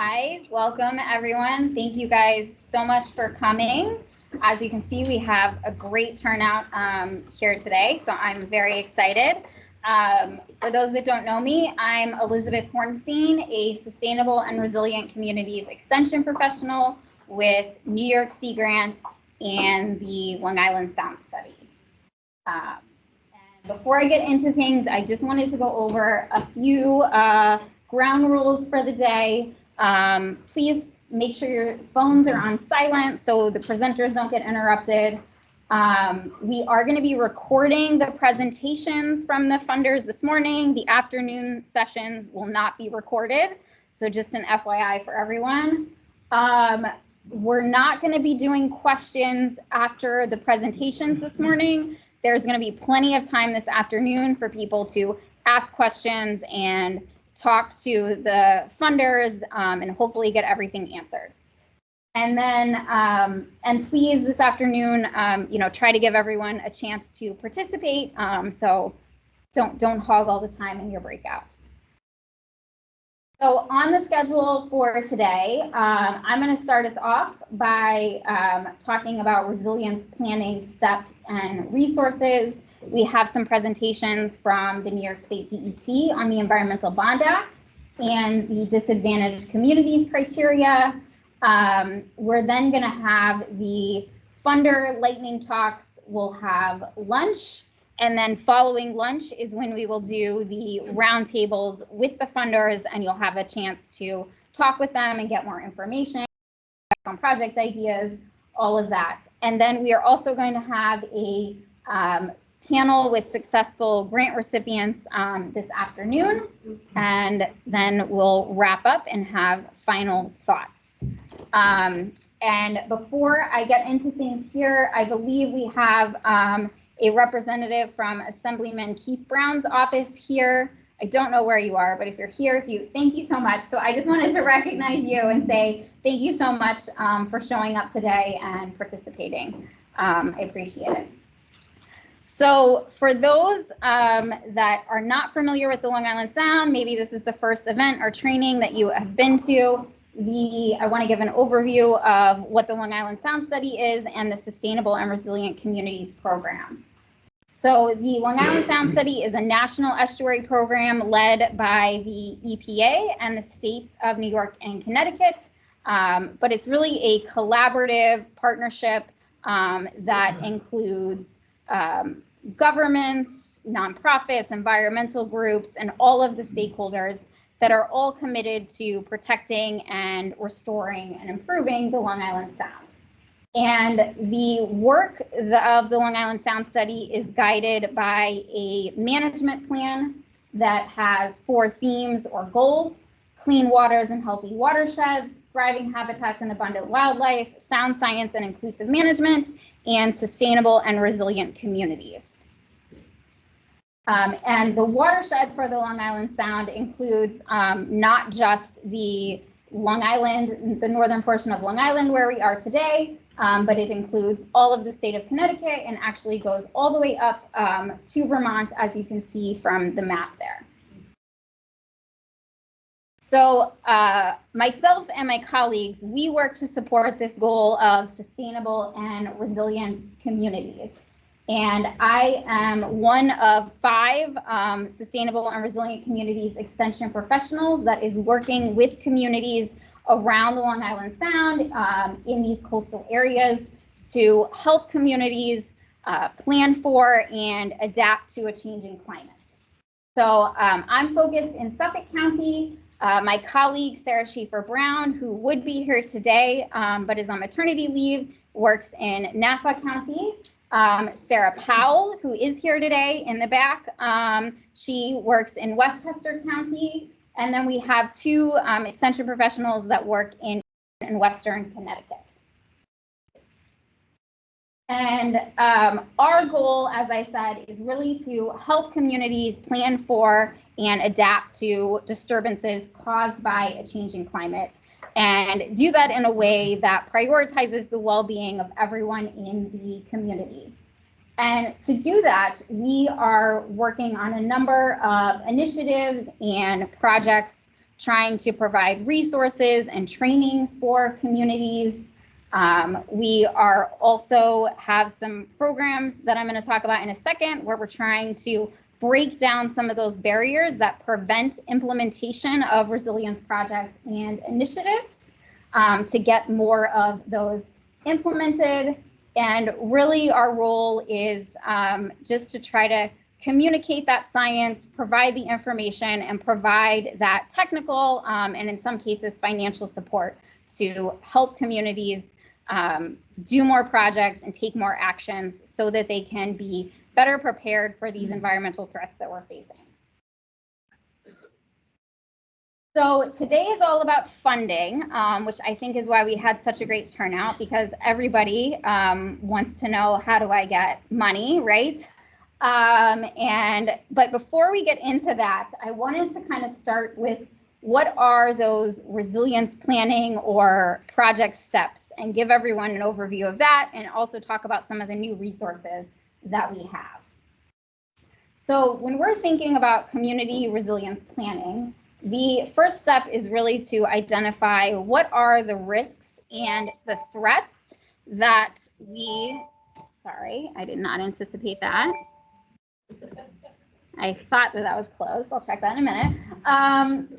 Hi, welcome everyone. Thank you guys so much for coming. As you can see, we have a great turnout here today, so I'm very excited. For those that don't know me, I'm Elizabeth Hornstein, a Sustainable and Resilient Communities Extension professional with New York Sea Grant and the Long Island Sound Study. And before I get into things, I just wanted to go over a few ground rules for the day. Please make sure your phones are on silent so the presenters don't get interrupted. We are going to be recording the presentations from the funders this morning. The afternoon sessions will not be recorded, so just an FYI for everyone. We're not going to be doing questions after the presentations this morning. There's going to be plenty of time this afternoon for people to ask questions and talk to the funders and hopefully get everything answered. And then, and please this afternoon, try to give everyone a chance to participate. So don't hog all the time in your breakout. So on the schedule for today, I'm going to start us off by talking about resilience planning steps and resources. We have some presentations from the New York State DEC on the Environmental Bond Act and the disadvantaged communities criteria. We're then going to have the funder lightning talks. We'll have lunch, and then following lunch is when we will do the roundtables with the funders, and you'll have a chance to talk with them and get more information on project ideas, all of that. And then we are also going to have a panel with successful grant recipients this afternoon, and then we'll wrap up and have final thoughts. And before I get into things here, I believe we have a representative from Assemblyman Keith Brown's office here. I don't know where you are, but if you're here, thank you so much. So I just wanted to recognize you and say thank you so much for showing up today and participating. I appreciate it. So for those that are not familiar with the Long Island Sound, maybe this is the first event or training that you have been to, I want to give an overview of what the Long Island Sound Study is and the Sustainable and Resilient Communities Program. So the Long Island Sound Study is a national estuary program led by the EPA and the states of New York and Connecticut, but it's really a collaborative partnership that includes governments, nonprofits, environmental groups, and all of the stakeholders that are all committed to protecting and restoring and improving the Long Island Sound. And the work of the Long Island Sound Study is guided by a management plan that has 4 themes or goals: clean waters and healthy watersheds, thriving habitats and abundant wildlife, sound science and inclusive management, and sustainable and resilient communities. And the watershed for the Long Island Sound includes not just the Long Island, the northern portion of Long Island where we are today, but it includes all of the state of Connecticut and actually goes all the way up to Vermont, as you can see from the map there. So myself and my colleagues, we work to support this goal of sustainable and resilient communities. And I am one of 5 Sustainable and Resilient Communities Extension professionals that is working with communities around the Long Island Sound in these coastal areas to help communities plan for and adapt to a changing climate. So I'm focused in Suffolk County. My colleague, Sarah Schaefer-Brown, who would be here today, but is on maternity leave, works in Nassau County. Sarah Powell, who is here today in the back, she works in Westchester County. And then we have 2 extension professionals that work in Western Connecticut. And our goal, as I said, is really to help communities plan for and adapt to disturbances caused by a changing climate, and do that in a way that prioritizes the well-being of everyone in the community. And to do that, we are working on a number of initiatives and projects trying to provide resources and trainings for communities. We are also have some programs that I'm going to talk about in a second where we're trying to break down some of those barriers that prevent implementation of resilience projects and initiatives to get more of those implemented. And really our role is just to try to communicate that science, provide the information, and provide that technical and in some cases financial support to help communities do more projects and take more actions so that they can be better prepared for these environmental threats that we're facing. So today is all about funding, which I think is why we had such a great turnout, because everybody wants to know, how do I get money, right? But before we get into that, I wanted to kind of start with what are those resilience planning or project steps, and give everyone an overview of that, and also talk about some of the new resources that we have. So when we're thinking about community resilience planning, the first step is really to identify what are the risks and the threats that sorry, I did not anticipate that. I thought that was closed. I'll check that in a minute.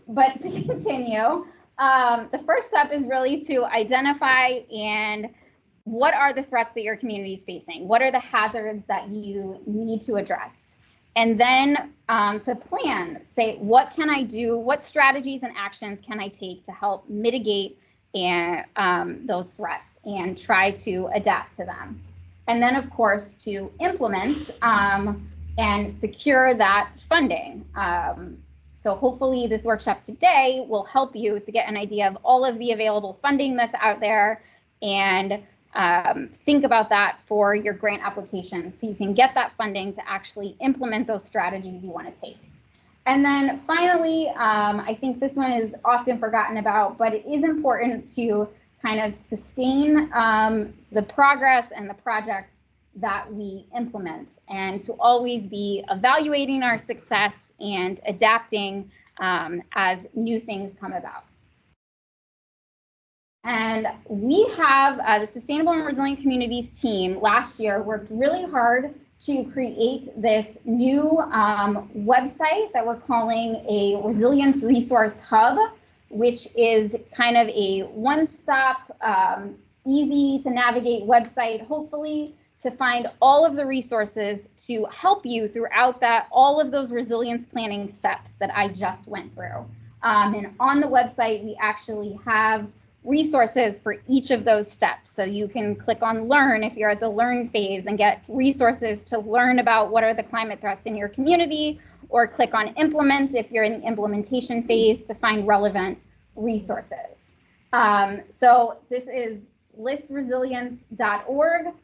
But to continue, the first step is really to identify and what are the threats that your community is facing? What are the hazards that you need to address? And then to plan, say, what can I do? What strategies and actions can I take to help mitigate those threats and try to adapt to them? And then, of course, to implement and secure that funding. So hopefully this workshop today will help you to get an idea of all of the available funding that's out there, and think about that for your grant application so you can get that funding to actually implement those strategies you want to take. And then finally, I think this one is often forgotten about, but it is important to kind of sustain the progress and the projects that we implement, and to always be evaluating our success and adapting as new things come about. And we have the Sustainable and Resilient Communities team last year worked really hard to create this new website that we're calling a Resilience Resource Hub, which is kind of a one-stop, easy to navigate website, hopefully, to find all of the resources to help you throughout all of those resilience planning steps that I just went through. And on the website, we actually have resources for each of those steps. So you can click on Learn if you're at the Learn phase and get resources to learn about what are the climate threats in your community, or click on Implement if you're in the implementation phase to find relevant resources. So this is listresilience.org.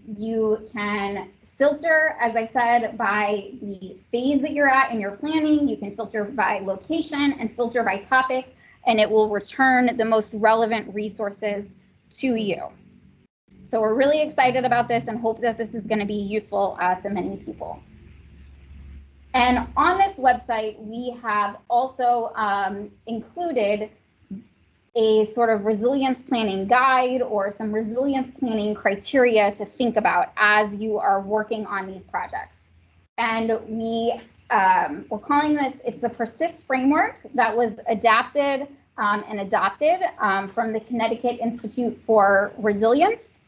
You can filter, as I said, by the phase that you're at in your planning. You can filter by location and filter by topic, and it will return the most relevant resources to you. So we're really excited about this and hope that this is going to be useful to many people. And on this website, we have also included a sort of resilience planning guide or some resilience planning criteria to think about as you are working on these projects. And we're calling this, it's the PERSIST framework that was adapted and adopted from the Connecticut Institute for Resilience.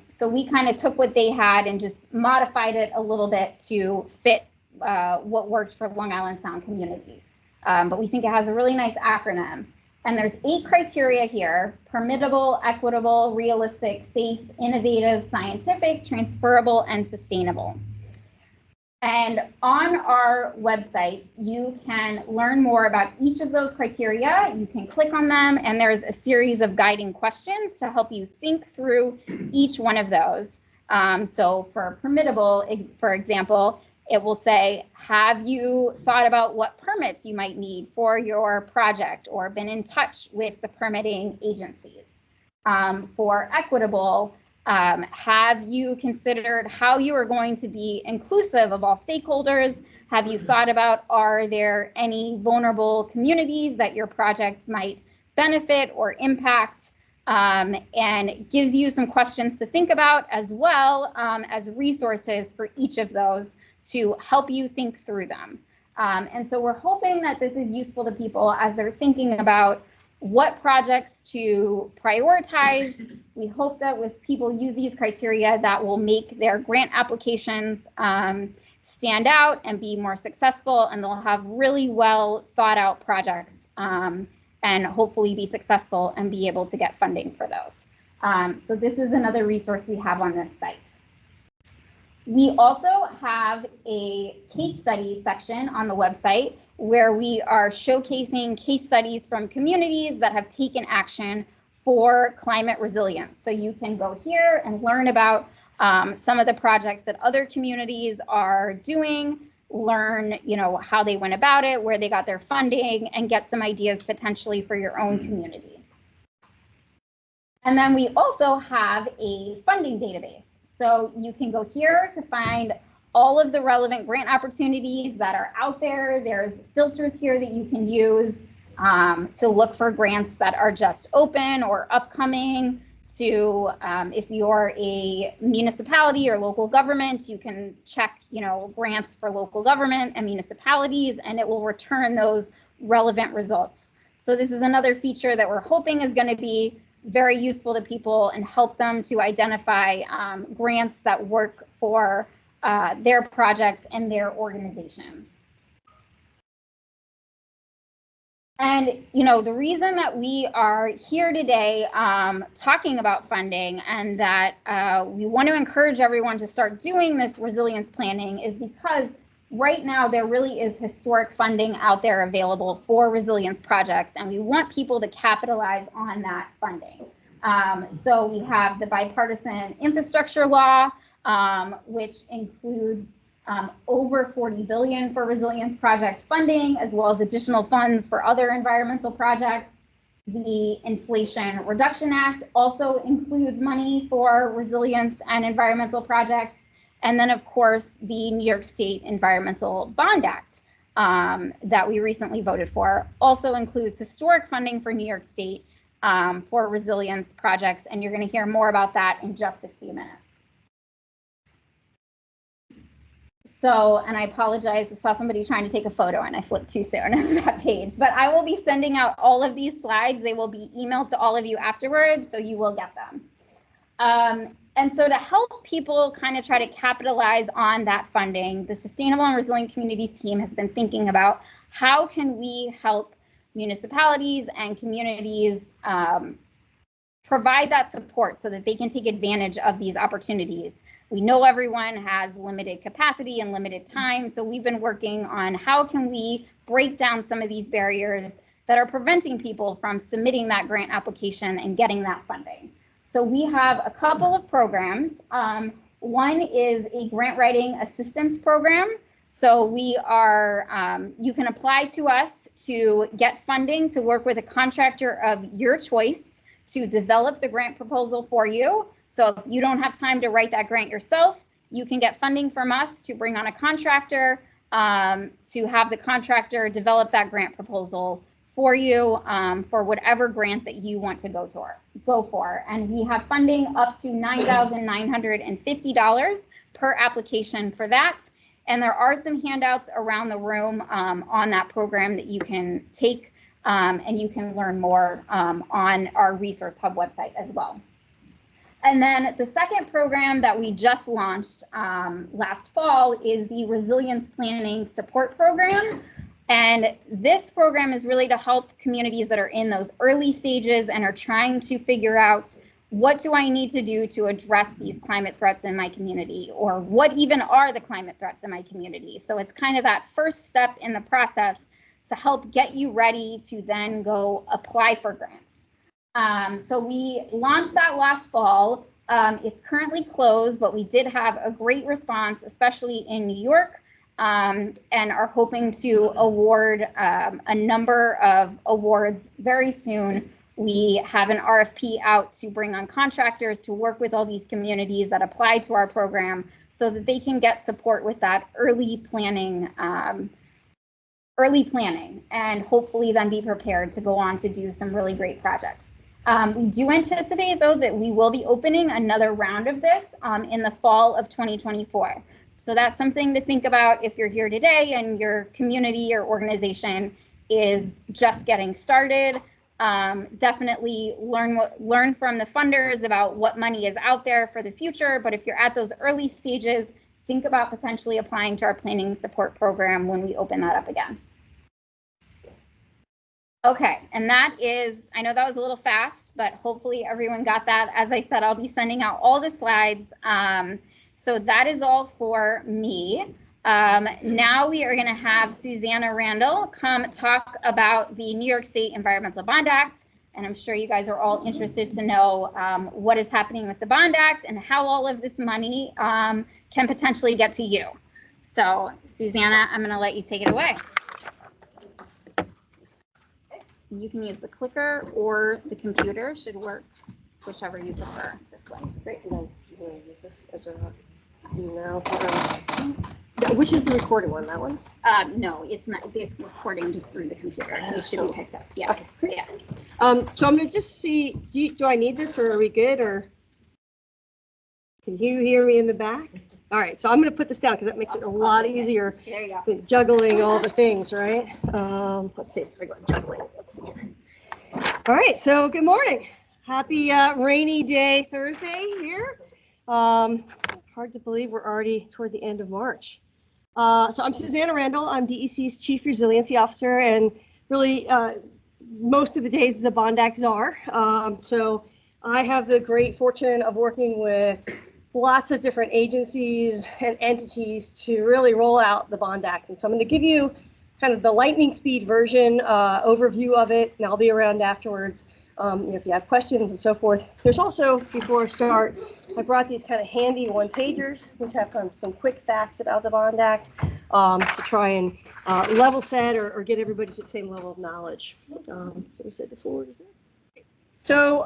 So we kind of took what they had and just modified it a little bit to fit what worked for Long Island Sound communities. But we think it has a really nice acronym. And there's 8 criteria here: permittable, equitable, realistic, safe, innovative, scientific, transferable, and sustainable. And on our website, you can learn more about each of those criteria. You can click on them, and there's a series of guiding questions to help you think through each one of those. So for permittable, for example, it will say, have you thought about what permits you might need for your project or been in touch with the permitting agencies? For equitable, Have you considered how you are going to be inclusive of all stakeholders? Have you thought about, are there any vulnerable communities that your project might benefit or impact? And gives you some questions to think about, as well as resources for each of those to help you think through them. And so we're hoping that this is useful to people as they're thinking about what projects to prioritize. We hope that if people use these criteria, that will make their grant applications stand out and be more successful, and they'll have really well thought out projects and hopefully be successful and be able to get funding for those. So this is another resource we have on this site. We also have a case study section on the website where we are showcasing case studies from communities that have taken action for climate resilience. So you can go here and learn about some of the projects that other communities are doing, learn, how they went about it, where they got their funding, and get some ideas potentially for your own community. And then we also have a funding database. So you can go here to find all of the relevant grant opportunities that are out there. There's filters here that you can use to look for grants that are just open or upcoming. To if you're a municipality or local government, you can check, grants for local government and municipalities, and it will return those relevant results. So this is another feature that we're hoping is going to be very useful to people and help them to identify grants that work for their projects and their organizations. And, the reason that we are here today talking about funding and that we want to encourage everyone to start doing this resilience planning is because right now there really is historic funding out there available for resilience projects, and we want people to capitalize on that funding. So we have the bipartisan infrastructure law, which includes over $40 billion for resilience project funding, as well as additional funds for other environmental projects. The Inflation Reduction Act also includes money for resilience and environmental projects. And then, of course, the New York State Environmental Bond Act that we recently voted for also includes historic funding for New York State for resilience projects. And you're going to hear more about that in just a few minutes. So, and I apologize, I saw somebody trying to take a photo and I flipped too soon on that page, but I will be sending out all of these slides. They will be emailed to all of you afterwards, so you will get them. And so to help people kind of try to capitalize on that funding, the Sustainable and Resilient Communities team has been thinking about how can we help municipalities and communities provide that support so that they can take advantage of these opportunities. We know everyone has limited capacity and limited time, so we've been working on how can we break down some of these barriers that are preventing people from submitting that grant application and getting that funding. So we have a couple of programs. One is a grant writing assistance program. So we are, you can apply to us to get funding to work with a contractor of your choice to develop the grant proposal for you. So if you don't have time to write that grant yourself, you can get funding from us to bring on a contractor to have the contractor develop that grant proposal for you for whatever grant that you want to go for. And we have funding up to $9,950 per application for that. And there are some handouts around the room on that program that you can take and you can learn more on our Resource Hub website as well. And then the second program that we just launched last fall is the Resilience Planning Support Program. And this program is really to help communities that are in those early stages and are trying to figure out, what do I need to do to address these climate threats in my community? Or what even are the climate threats in my community? So it's kind of that first step in the process to help get you ready to then go apply for grants. So we launched that last fall. It's currently closed, but we did have a great response, especially in New York, and are hoping to award a number of awards very soon We have an RFP out to bring on contractors to work with all these communities that apply to our program so that they can get support with that early planning and hopefully then be prepared to go on to do some really great projects. We do anticipate, though, that we will be opening another round of this in the fall of 2024. So that's something to think about if you're here today and your community or organization is just getting started. Definitely learn from the funders about what money is out there for the future. But if you're at those early stages, think about potentially applying to our planning support program when we open that up again. Okay, and that is, I know that was a little fast, but hopefully everyone got that. As I said, I'll be sending out all the slides. So that is all for me. Now we are going to have Susanna Randall come talk about the New York State Environmental Bond Act. And I'm sure you guys are all interested to know what is happening with the Bond Act and how all of this money can potentially get to you. So Susanna, I'm going to let you take it away. You can use the clicker or the computer, should work, whichever you prefer to flip. Great, and then you want to use this as a email. Which is the recorded one? That one? No, it's not. It's recording just through the computer. It should be picked up. Yeah. Okay. Great. Yeah. So I'm going to just see. Do I need this, or are we good? Or can you hear me in the back? All right. So I'm going to put this down because that makes it a lot easier There you go. than juggling all the things, right? Let's see. So I go juggling. Let's see here. All right. So good morning. Happy rainy day Thursday here. Hard to believe we're already toward the end of March. So I'm Susanna Randall. I'm DEC's Chief Resiliency Officer, and really most of the days the Bond Act czar. So I have the great fortune of working with lots of different agencies and entities to really roll out the Bond Act. And so I'm going to give you kind of the lightning speed version overview of it, and I'll be around afterwards. If you have questions and so forth. There's also, before I start, I brought these kind of handy one-pagers, which have some quick facts about the Bond Act to try and level set or get everybody to the same level of knowledge. So we said the floor is there. So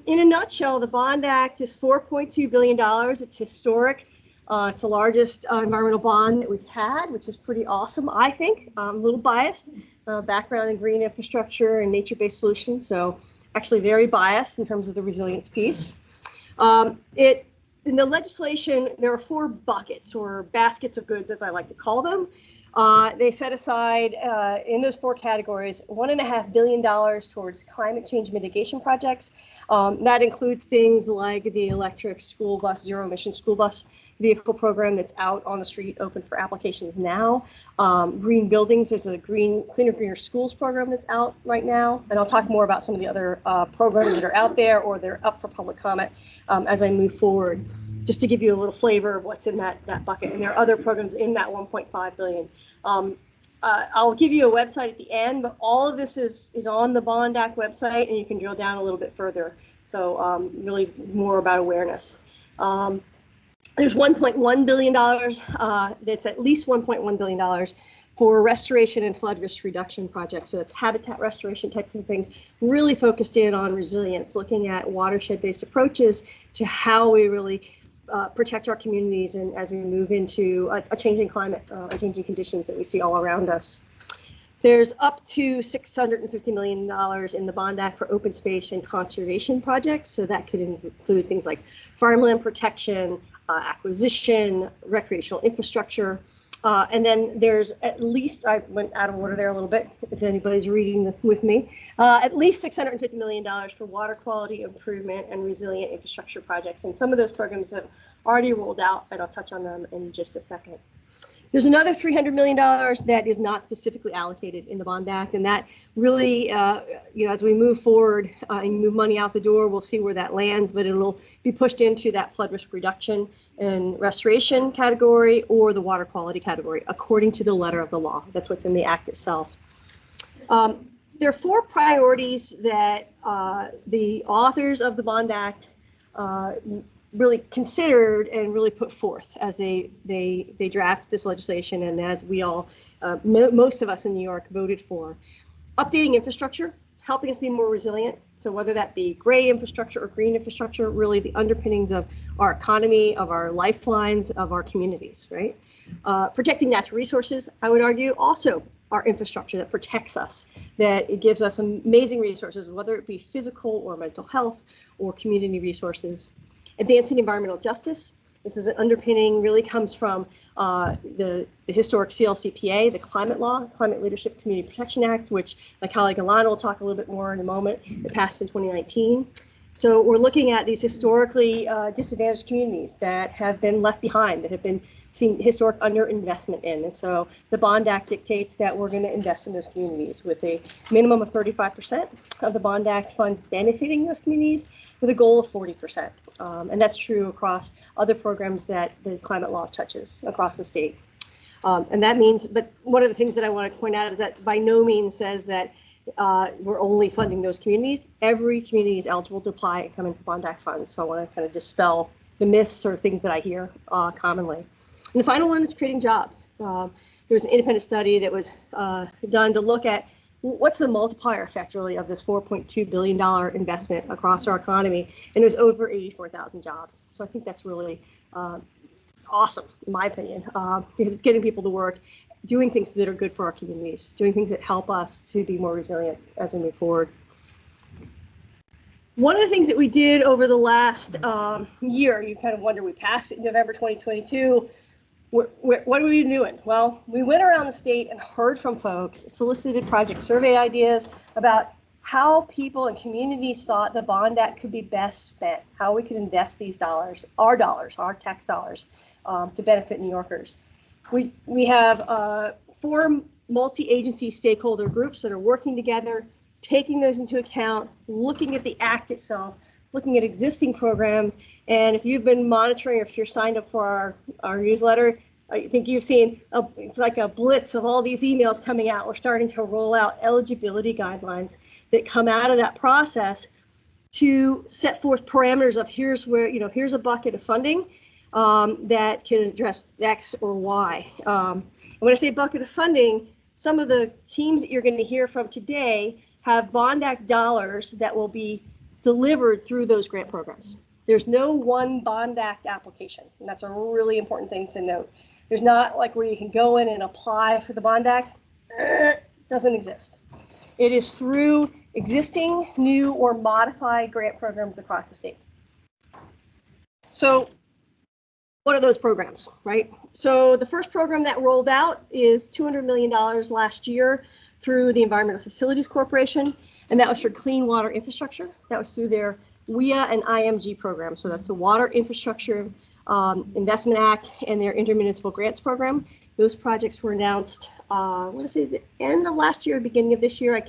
in a nutshell, the Bond Act is $4.2 billion. It's historic. It's the largest environmental bond that we've had, which is pretty awesome, I think. I'm a little biased, background in green infrastructure and nature-based solutions, so actually very biased in terms of the resilience piece. In the legislation, there are 4 buckets or baskets of goods, as I like to call them. They set aside in those 4 categories $1.5 billion towards climate change mitigation projects. That includes things like the electric school bus, zero emission school bus vehicle program that's out on the street, open for applications now. Green buildings, there's a Cleaner Greener Schools program that's out right now. And I'll talk more about some of the other programs that are out there or they're up for public comment as I move forward, just to give you a little flavor of what's in that bucket. And there are other programs in that 1.5 billion. I'll give you a website at the end, but all of this is on the Bond Act website, and you can drill down a little bit further. So really more about awareness. There's $1.1 billion, that's at least $1.1 billion for restoration and flood risk reduction projects. So that's habitat restoration types of things, really focused in on resilience, looking at watershed-based approaches to how we really protect our communities and as we move into a changing climate, changing conditions that we see all around us. There's up to $650 million in the Bond Act for open space and conservation projects. So that could include things like farmland protection, acquisition, recreational infrastructure. And then there's at least, I went out of order there a little bit, if anybody's reading with me, at least $650 million for water quality improvement and resilient infrastructure projects. And some of those programs have already rolled out, and I'll touch on them in just a second. There's another $300 million that is not specifically allocated in the Bond Act, and that really, as we move forward and move money out the door, we'll see where that lands, but it'll be pushed into that flood risk reduction and restoration category or the water quality category, according to the letter of the law. That's what's in the Act itself. There are 4 priorities that the authors of the Bond Act really considered and really put forth as they draft this legislation, and as we all, most of us in New York voted for. Updating infrastructure, helping us be more resilient. So whether that be gray infrastructure or green infrastructure, really the underpinnings of our economy, of our lifelines, of our communities, right? Protecting natural resources, I would argue, also our infrastructure that protects us, that it gives us amazing resources, whether it be physical or mental health or community resources. Advancing environmental justice. This is an underpinning, really comes from the historic CLCPA, the climate law, Climate Leadership Community Protection Act, which my colleague Alana will talk a little bit more in a moment, that passed in 2019. So we're looking at these historically disadvantaged communities that have been left behind, that have been seen historic underinvestment in. And so the Bond Act dictates that we're going to invest in those communities with a minimum of 35% of the Bond Act funds benefiting those communities, with a goal of 40%. And that's true across other programs that the climate law touches across the state. And that means, but one of the things that I want to point out is that by no means says that we're only funding those communities. Every community is eligible to apply and come into Bond Act funds. So I want to kind of dispel the myths or things that I hear commonly. And the final one is creating jobs. There was an independent study that was done to look at what's the multiplier effect really of this $4.2 billion investment across our economy, and it was over 84,000 jobs. So I think that's really awesome, in my opinion, because it's getting people to work, doing things that are good for our communities, doing things that help us to be more resilient as we move forward. One of the things that we did over the last year, you kind of wonder, we passed it in November 2022. What are we doing? Well, we went around the state and heard from folks, solicited project survey ideas about how people and communities thought the Bond Act could be best spent, how we could invest these dollars, our tax dollars, to benefit New Yorkers. We have 4 multi-agency stakeholder groups that are working together, taking those into account, looking at the act itself, looking at existing programs. And if you've been monitoring, or if you're signed up for our newsletter, I think you've seen it's like a blitz of all these emails coming out. We're starting to roll out eligibility guidelines that come out of that process to set forth parameters of here's where, here's a bucket of funding that can address X or Y. And when I say bucket of funding, some of the teams that you're going to hear from today have Bond Act dollars that will be delivered through those grant programs. There's no one Bond Act application, and that's a really important thing to note. There's not like where you can go in and apply for the Bond Act. Doesn't exist. It is through existing, new, or modified grant programs across the state. So what are those programs, right? So the first program that rolled out is $200 million last year through the Environmental Facilities Corporation, and that was for clean water infrastructure. That was through their WIA and IMG program. So that's the Water Infrastructure Investment Act and their intermunicipal grants program. Those projects were announced, the end of last year, beginning of this year.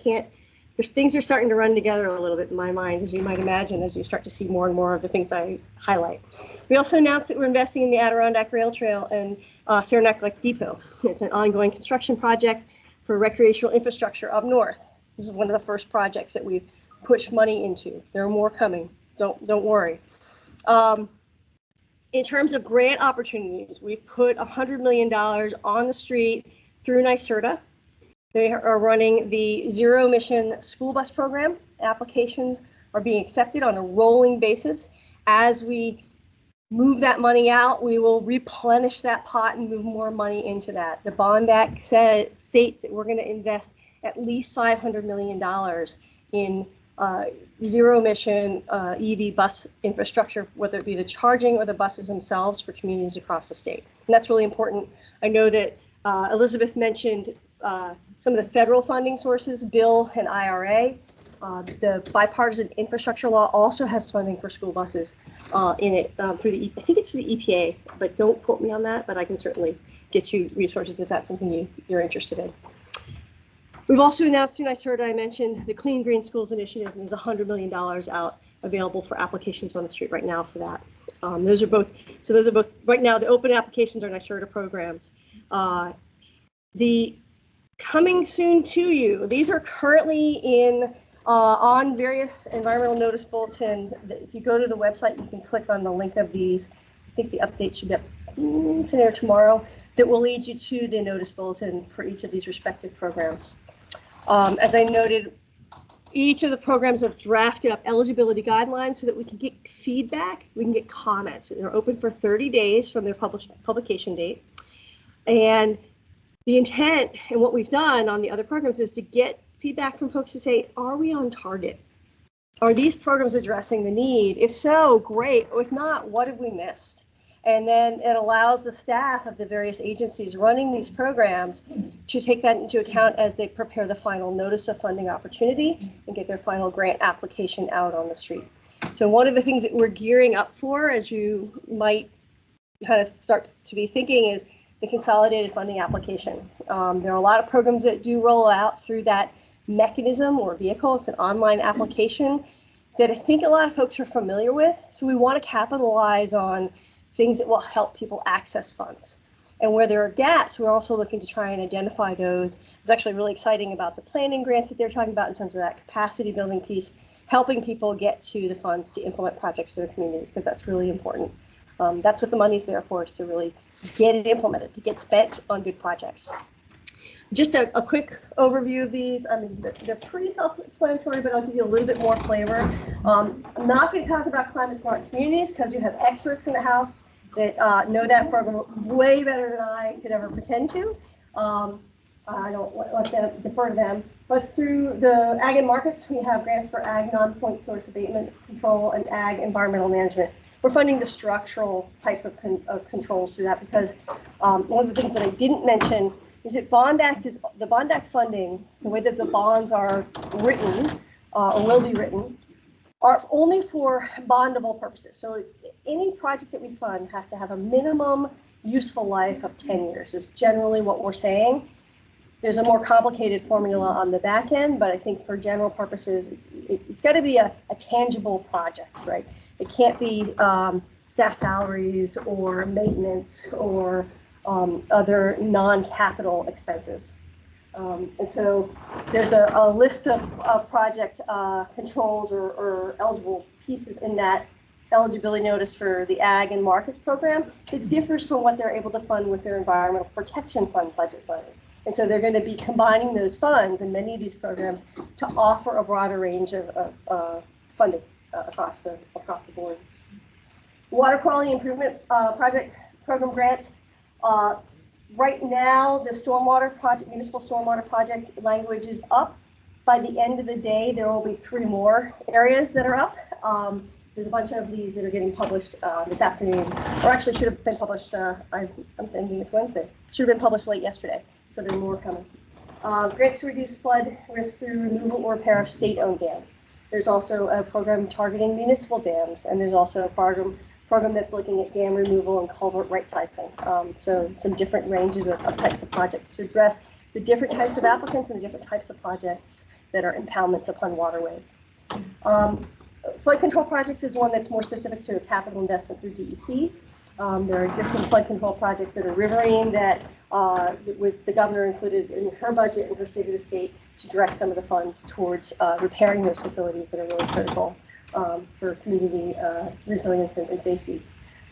Things are starting to run together a little bit in my mind, as you might imagine, as you start to see more and more of the things I highlight. We also announced that we're investing in the Adirondack Rail Trail and Saranac Lake Depot. It's an ongoing construction project for recreational infrastructure up north. This is one of the first projects that we've pushed money into. There are more coming. Don't worry. In terms of grant opportunities, we've put $100 million on the street through NYSERDA. They are running the zero emission school bus program. Applications are being accepted on a rolling basis. As we move that money out, we will replenish that pot and move more money into that. The Bond Act states that we're going to invest at least $500 million in zero emission EV bus infrastructure, whether it be the charging or the buses themselves for communities across the state. And that's really important. I know that Elizabeth mentioned some of the federal funding sources, bill and IRA. The bipartisan infrastructure law also has funding for school buses in it through the, I think it's through the EPA, but don't quote me on that, but I can certainly get you resources if that's something you're interested in. We've also announced through NYSERDA, I mentioned the Clean Green Schools Initiative, and there's $100 million out available for applications on the street right now for that. Those are both, right now the open applications are NYSERDA programs. The coming soon to you, these are currently in on various environmental notice bulletins. If you go to the website, you can click on the link of these. I think the update should be up today or tomorrow, that will lead you to the notice bulletin for each of these respective programs. As I noted, each of the programs have drafted up eligibility guidelines so that we can get feedback, we can get comments. They're open for 30 days from their publication date. And the intent and what we've done on the other programs is to get feedback from folks to say, are we on target? Are these programs addressing the need? If so, great. If not, what have we missed? And then it allows the staff of the various agencies running these programs to take that into account as they prepare the final notice of funding opportunity and get their final grant application out on the street. So one of the things that we're gearing up for, as you might kind of start to be thinking, is the consolidated funding application. There are a lot of programs that do roll out through that mechanism or vehicle. It's an online application that I think a lot of folks are familiar with. So we want to capitalize on things that will help people access funds. And where there are gaps, we're also looking to try and identify those. It's actually really exciting about the planning grants that they're talking about in terms of that capacity building piece, helping people get to the funds to implement projects for their communities, because that's really important. That's what the money's there for, is to really get it implemented, to get spent on good projects. Just a quick overview of these. I mean, they're pretty self-explanatory, but I'll give you a little bit more flavor. I'm not going to talk about climate smart communities because you have experts in the House that know that program way better than I could ever pretend to. I don't let them defer to them. But through the Ag and Markets, we have grants for Ag non-point source abatement control and Ag environmental management. We're funding the structural type of controls through that because one of the things that I didn't mention is that the Bond Act funding, the way that the bonds are written or will be written, are only for bondable purposes. So any project that we fund has to have a minimum useful life of 10 years is generally what we're saying. There's a more complicated formula on the back end, but I think for general purposes, it's got to be a tangible project, right? It can't be staff salaries or maintenance or other non-capital expenses. And so there's a list of project controls or eligible pieces in that eligibility notice for the Ag and Markets program that differs from what they're able to fund with their Environmental Protection Fund budget funding. And so they're going to be combining those funds in many of these programs to offer a broader range of funding across the board. Water quality improvement project program grants. Right now, the stormwater project, municipal stormwater project language is up. By the end of the day, there will be 3 more areas that are up. There's a bunch of these that are getting published this afternoon, or actually should have been published, I'm thinking it's Wednesday. Should have been published late yesterday, so there are more coming. Grants to reduce flood risk through removal or repair of state-owned dams. There's also a program targeting municipal dams, and there's also a program that's looking at dam removal and culvert right-sizing. So some different ranges of types of projects to address the different types of applicants and the different types of projects that are impoundments upon waterways. Flood control projects is one that's more specific to a capital investment through DEC. There are existing flood control projects that are riverine that the governor included in her budget and her state of the state to direct some of the funds towards repairing those facilities that are really critical for community resilience and safety,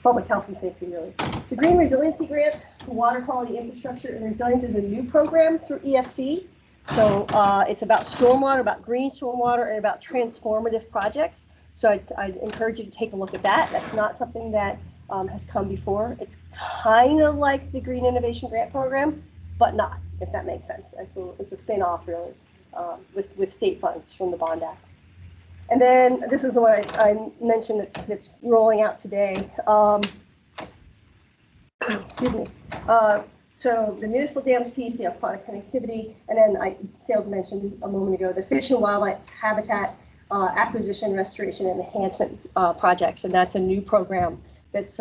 public health and safety, really. The Green Resiliency Grant, Water Quality Infrastructure and Resilience, is a new program through EFC. So it's about stormwater, about green stormwater, and about transformative projects. So I'd encourage you to take a look at that. That's not something that has come before. It's kind of like the Green Innovation Grant Program, but not, if that makes sense. It's a spin-off, really, with state funds from the Bond Act. And then this is the one I mentioned that's rolling out today. Excuse me. So the municipal dams piece, the aquatic connectivity, and then I failed to mention a moment ago, the fish and wildlife habitat acquisition, restoration, and enhancement projects. And that's a new program that's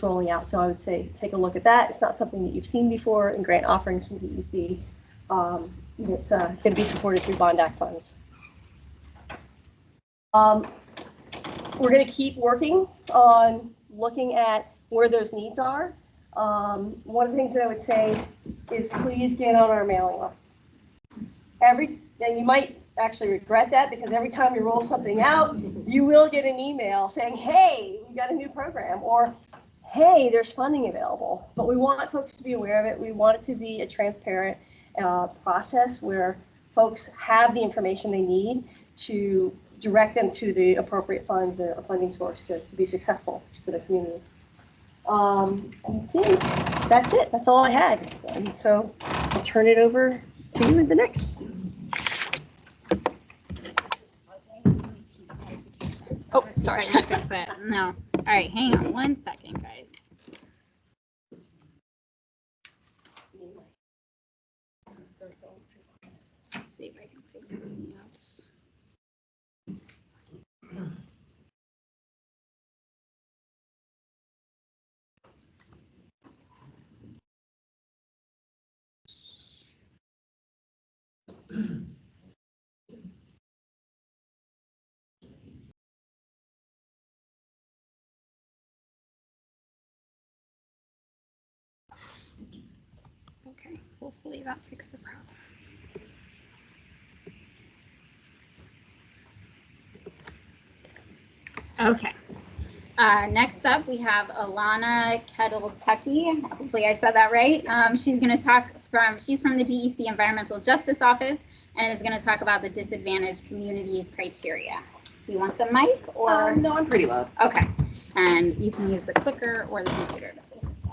rolling out. So I would say take a look at that. It's not something that you've seen before in grant offerings from DEC. It's going to be supported through Bond Act funds. We're going to keep working on looking at where those needs are. One of the things that I would say is please get on our mailing list. And you might actually regret that, because every time you roll something out, you will get an email saying, hey, we got a new program, or hey, there's funding available. But we want folks to be aware of it. We want it to be a transparent process where folks have the information they need to direct them to the appropriate funds and a funding source to be successful for the community. I think that's it. That's all I had. And so I'll turn it over to you in the next. Oh, sorry. Fix it. No. All right, hang on one second, guys. Let's see if I can figure this out. Okay, hopefully that fixed the problem. Okay. Next up, we have Alana Kettle-Tucky. Hopefully I said that right. She's going to talk she's from the DEC Environmental Justice Office and is going to talk about the disadvantaged communities criteria. Do you want the mic or? No, I'm pretty loud. Okay. And you can use the clicker or the computer.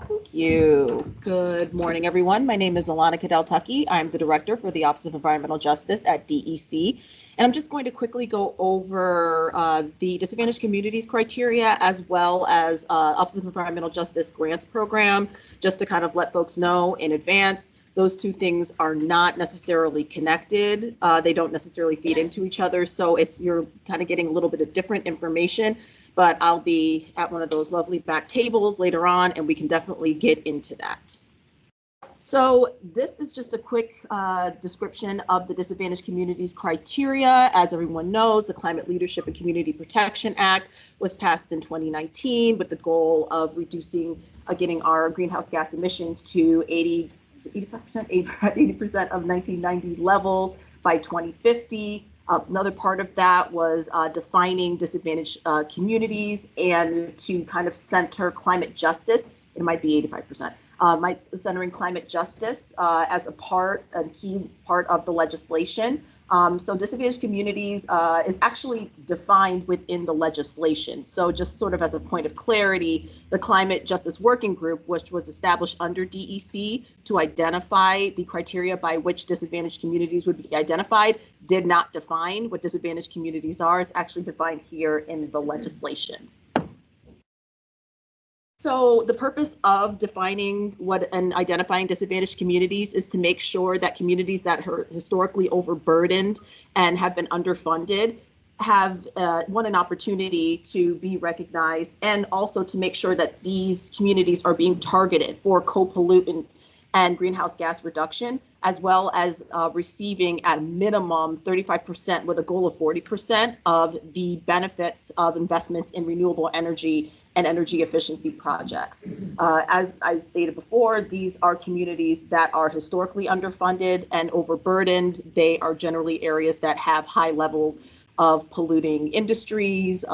Thank you. Good morning, everyone. My name is Alana Kettle-Tucky. I'm the director for the Office of Environmental Justice at DEC. And I'm just going to quickly go over the disadvantaged communities criteria as well as Office of Environmental Justice grants program, just to kind of let folks know in advance. Those two things are not necessarily connected. They don't necessarily feed into each other. So you're kind of getting a little bit of different information, but I'll be at one of those lovely back tables later on, and we can definitely get into that. So this is just a quick description of the disadvantaged communities criteria. As everyone knows, the Climate Leadership and Community Protection Act was passed in 2019 with the goal of reducing, getting our greenhouse gas emissions to 80% of 1990 levels by 2050. Another part of that was defining disadvantaged communities and to kind of center climate justice. It might be 85%. Centering climate justice as a key part of the legislation. So disadvantaged communities is actually defined within the legislation. So just sort of as a point of clarity, the Climate Justice Working Group, which was established under DEC to identify the criteria by which disadvantaged communities would be identified, did not define what disadvantaged communities are. It's actually defined here in the legislation. So the purpose of defining and identifying disadvantaged communities is to make sure that communities that are historically overburdened and have been underfunded have an opportunity to be recognized, and also to make sure that these communities are being targeted for co-pollutant and greenhouse gas reduction, as well as receiving at a minimum 35% with a goal of 40% of the benefits of investments in renewable energy and energy efficiency projects. As I stated before, these are communities that are historically underfunded and overburdened. They are generally areas that have high levels of polluting industries,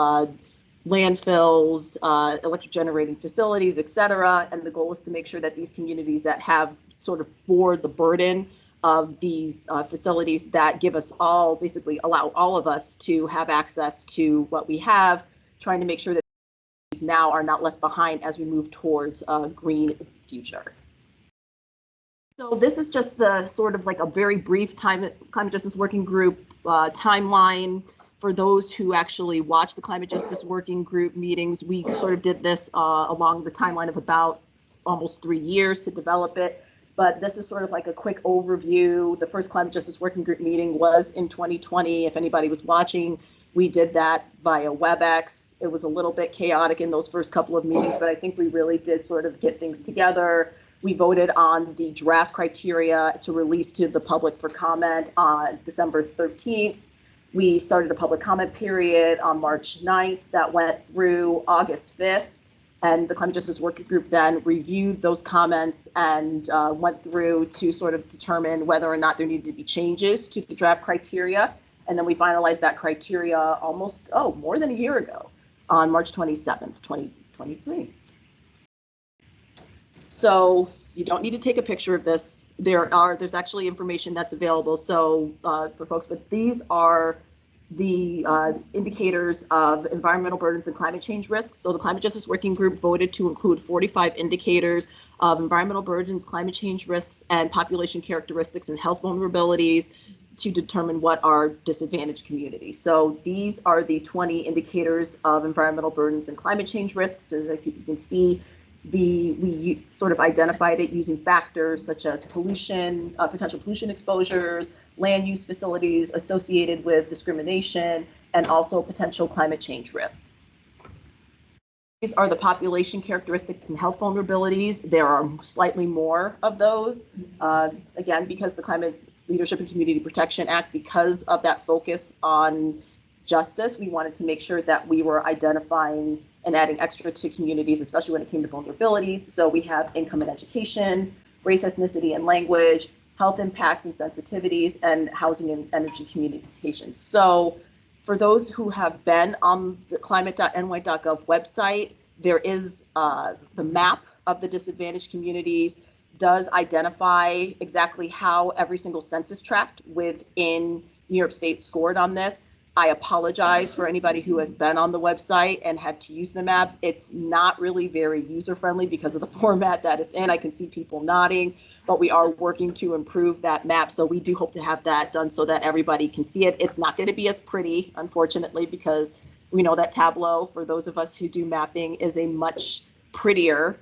landfills, electric generating facilities, et cetera. And the goal is to make sure that these communities that have sort of bore the burden of these facilities that give us all, basically allow all of us to have access to what we have, trying to make sure that these now are not left behind as we move towards a green future. So this is just the sort of like a very brief Climate Justice Working Group timeline. For those who actually watch the Climate Justice Working Group meetings, we sort of did this along the timeline of about almost 3 years to develop it. But this is sort of like a quick overview. The first Climate Justice Working Group meeting was in 2020. If anybody was watching, we did that via WebEx. It was a little bit chaotic in those first couple of meetings, but I think we really did sort of get things together. We voted on the draft criteria to release to the public for comment on December 13th. We started a public comment period on March 9th that went through August 5th. And the Climate Justice Working Group then reviewed those comments and went through to sort of determine whether or not there needed to be changes to the draft criteria. And then we finalized that criteria almost, more than a year ago on March 27th, 2023. So you don't need to take a picture of this. There's actually information that's available. So for folks, but these are the indicators of environmental burdens and climate change risks. So the Climate Justice Working Group voted to include 45 indicators of environmental burdens, climate change risks, and population characteristics and health vulnerabilities to determine what are disadvantaged communities. So these are the 20 indicators of environmental burdens and climate change risks. As you can see, we sort of identified it using factors such as pollution, potential pollution exposures, land use facilities associated with discrimination, and also potential climate change risks. These are the population characteristics and health vulnerabilities. There are slightly more of those. Again, because the Climate Leadership and Community Protection Act, because of that focus on justice, we wanted to make sure that we were identifying and adding extra to communities, especially when it came to vulnerabilities. So we have income and education, race, ethnicity, and language, health impacts and sensitivities, and housing and energy communications. So for those who have been on the climate.ny.gov website, there is the map of the disadvantaged communities, does identify exactly how every single census tract within New York State scored on this. I apologize for anybody who has been on the website and had to use the map. It's not really very user-friendly because of the format that it's in. I can see people nodding, but we are working to improve that map. So we do hope to have that done so that everybody can see it. It's not going to be as pretty, unfortunately, because we know that Tableau, for those of us who do mapping, is a much prettier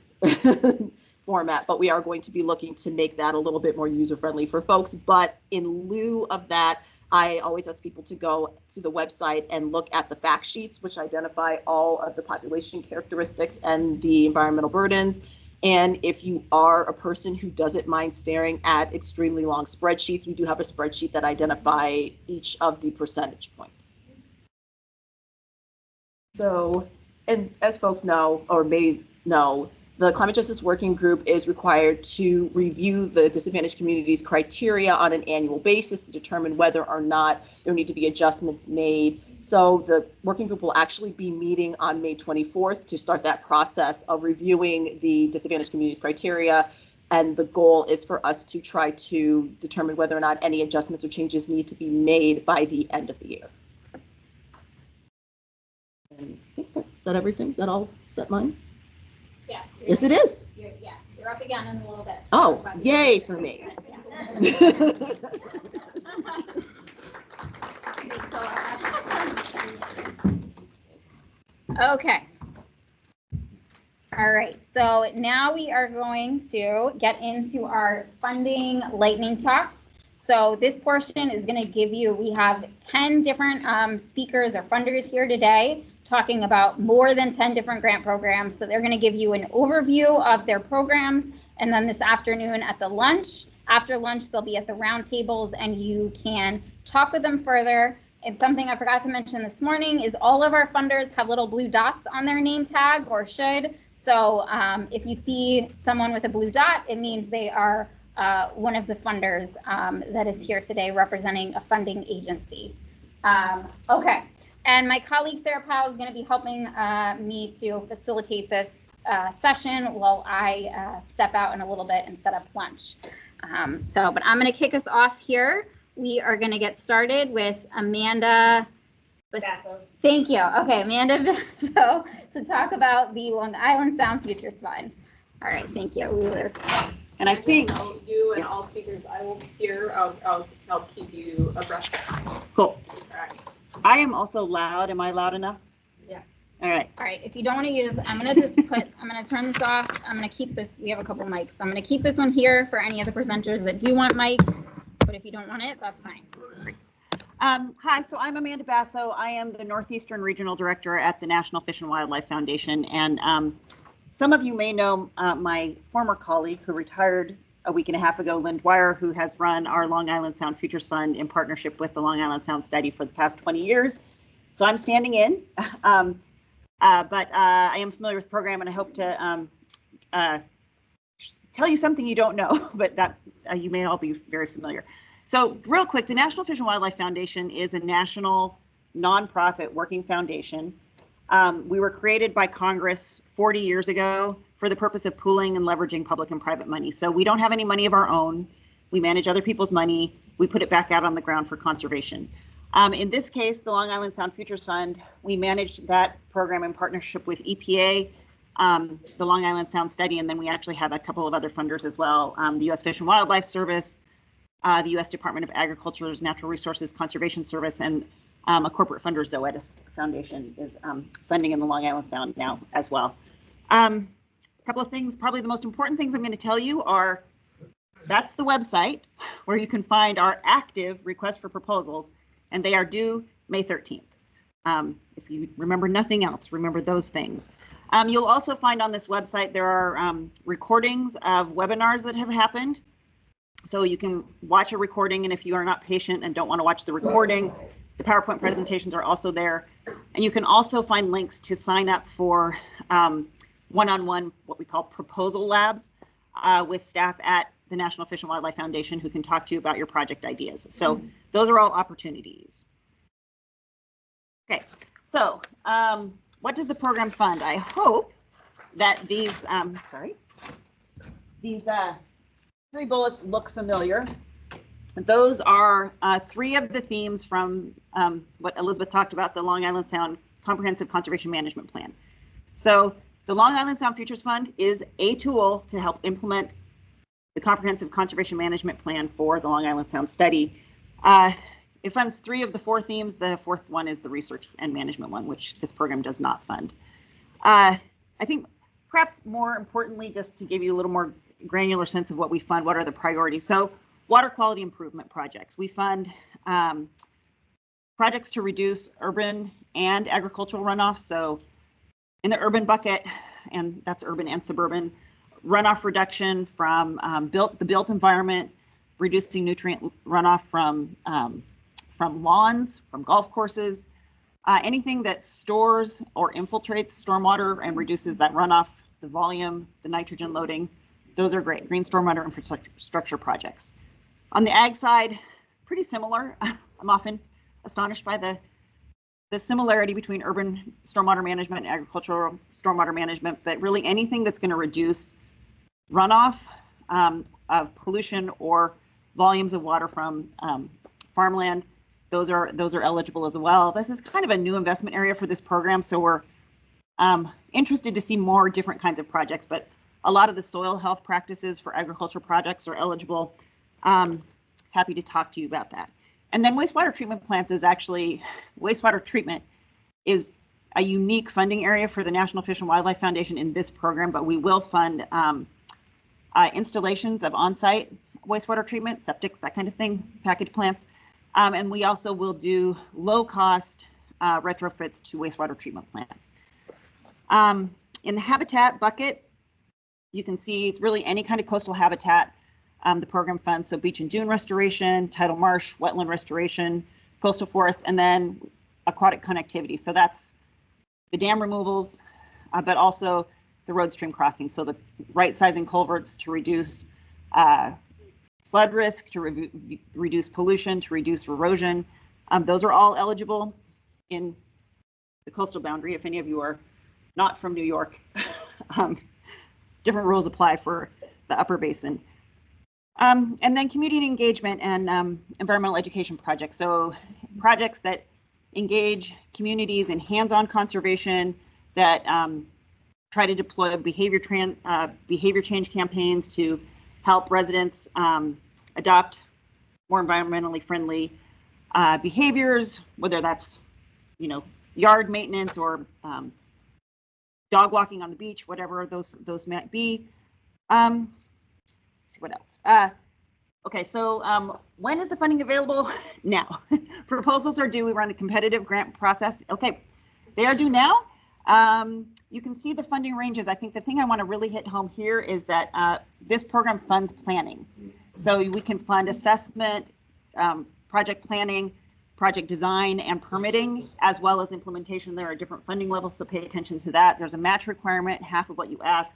format, but we are going to be looking to make that a little bit more user-friendly for folks. But in lieu of that, I always ask people to go to the website and look at the fact sheets, which identify all of the population characteristics and the environmental burdens. And if you are a person who doesn't mind staring at extremely long spreadsheets, we do have a spreadsheet that identify each of the percentage points. So, and as folks know, or may know, the Climate Justice Working Group is required to review the disadvantaged communities criteria on an annual basis to determine whether or not there need to be adjustments made. So the working group will actually be meeting on May 24th to start that process of reviewing the disadvantaged communities criteria. And the goal is for us to try to determine whether or not any adjustments or changes need to be made by the end of the year. And I think is that everything? Is that all? Is that mine? Yes. Yes, it is. You're up again in a little bit. Oh, yay for me. Okay. All right, so now we are going to get into our funding lightning talks. So this portion is going to give you, we have 10 different speakers or funders here today talking about more than 10 different grant programs. So they're going to give you an overview of their programs. And then this afternoon at the lunch, after lunch, they'll be at the roundtables and you can talk with them further. And something I forgot to mention this morning is all of our funders have little blue dots on their name tag, or should. So if you see someone with a blue dot, it means they are one of the funders that is here today representing a funding agency. Okay. And my colleague Sarah Powell is going to be helping me to facilitate this session while I step out in a little bit and set up lunch. But I'm going to kick us off here. We are going to get started with Amanda Basso. Thank you. Okay, Amanda Basso to talk about the Long Island Sound Futures Fund. All right, thank you. And I think you and all speakers, I will be here. I'll help keep you abreast of time. Cool. All right. I am also loud. Am I loud enough? Yes. All right. All right, if you don't want to use, I'm going to just I'm going to turn this off. I'm going to keep this, we have a couple mics. So I'm going to keep this one here for any of the presenters that do want mics, but if you don't want it, that's fine. Hi, so I'm Amanda Basso. I am the Northeastern Regional Director at the National Fish and Wildlife Foundation. And some of you may know my former colleague who retired a week and a half ago, Lynn Dwyer, who has run our Long Island Sound Futures Fund in partnership with the Long Island Sound Study for the past 20 years. So I'm standing in, but I am familiar with the program and I hope to tell you something you don't know, but that you may all be very familiar. So real quick, the National Fish and Wildlife Foundation is a national nonprofit working foundation. We were created by Congress 40 years ago for the purpose of pooling and leveraging public and private money. So we don't have any money of our own. We manage other people's money. We put it back out on the ground for conservation. In this case, the Long Island Sound Futures Fund, we managed that program in partnership with EPA, the Long Island Sound Study, and then we actually have a couple of other funders as well, the U.S. Fish and Wildlife Service, the U.S. Department of Agriculture's Natural Resources Conservation Service, and a corporate funder, Zoetis Foundation, is funding in the Long Island Sound now as well. A couple of things, probably the most important things I'm going to tell you are, that's the website where you can find our active request for proposals, and they are due May 13th. If you remember nothing else, remember those things. You'll also find on this website there are recordings of webinars that have happened. So you can watch a recording, and if you are not patient and don't want to watch the recording, the PowerPoint presentations are also there. And you can also find links to sign up for one-on-one, what we call proposal labs with staff at the National Fish and Wildlife Foundation who can talk to you about your project ideas. So those are all opportunities. Okay, so what does the program fund? I hope that these, three bullets look familiar. Those are three of the themes from what Elizabeth talked about, the Long Island Sound Comprehensive Conservation Management Plan. So the Long Island Sound Futures Fund is a tool to help implement the Comprehensive Conservation Management Plan for the Long Island Sound Study. It funds three of the four themes. The fourth one is the research and management one, which this program does not fund. I think perhaps more importantly, just to give you a little more granular sense of what we fund, what are the priorities. So water quality improvement projects. We fund projects to reduce urban and agricultural runoff. So in the urban bucket, and that's urban and suburban, runoff reduction from the built environment, reducing nutrient runoff from lawns, from golf courses, anything that stores or infiltrates stormwater and reduces that runoff, the volume, the nitrogen loading. Those are great. Green stormwater infrastructure projects. On the ag side, pretty similar. I'm often astonished by the similarity between urban stormwater management and agricultural stormwater management, but really anything that's going to reduce runoff of pollution or volumes of water from farmland, those are eligible as well. This is kind of a new investment area for this program, so we're interested to see more different kinds of projects, but a lot of the soil health practices for agricultural projects are eligible. Happy to talk to you about that. And then wastewater treatment plants is actually, wastewater treatment is a unique funding area for the National Fish and Wildlife Foundation in this program, but we will fund installations of on-site wastewater treatment, septics, that kind of thing, package plants. And we also will do low-cost retrofits to wastewater treatment plants. In the habitat bucket, you can see it's really any kind of coastal habitat the program funds, so beach and dune restoration, tidal marsh, wetland restoration, coastal forests, and then aquatic connectivity. So that's the dam removals, but also the road stream crossings. So the right sizing culverts to reduce flood risk, to reduce pollution, to reduce erosion. Those are all eligible in the coastal boundary. If any of you are not from New York, different rules apply for the upper basin. And then community engagement and environmental education projects. So projects that engage communities in hands-on conservation, that try to deploy behavior change campaigns to help residents adopt more environmentally friendly behaviors, whether that's, yard maintenance or dog walking on the beach, whatever those might be. See what else. Okay, so when is the funding available? Now. Proposals are due. We run a competitive grant process. Okay, they are due now. You can see the funding ranges. I think the thing I want to really hit home here is that this program funds planning. So we can fund assessment, project planning, project design, and permitting, as well as implementation. There are different funding levels, so pay attention to that. There's a match requirement, half of what you ask.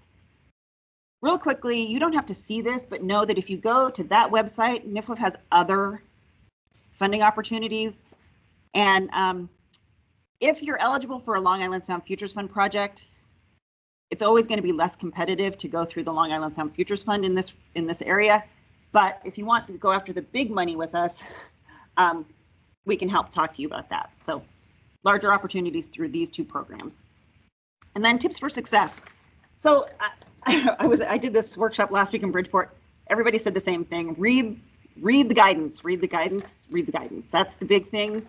Real quickly, you don't have to see this, but know that if you go to that website, NFWF has other funding opportunities. And if you're eligible for a Long Island Sound Futures Fund project, it's always going to be less competitive to go through the Long Island Sound Futures Fund in this area. But if you want to go after the big money with us, we can help talk to you about that. So larger opportunities through these two programs. And then tips for success. So I did this workshop last week in Bridgeport. Everybody said the same thing. Read the guidance, read the guidance, read the guidance. That's the big thing.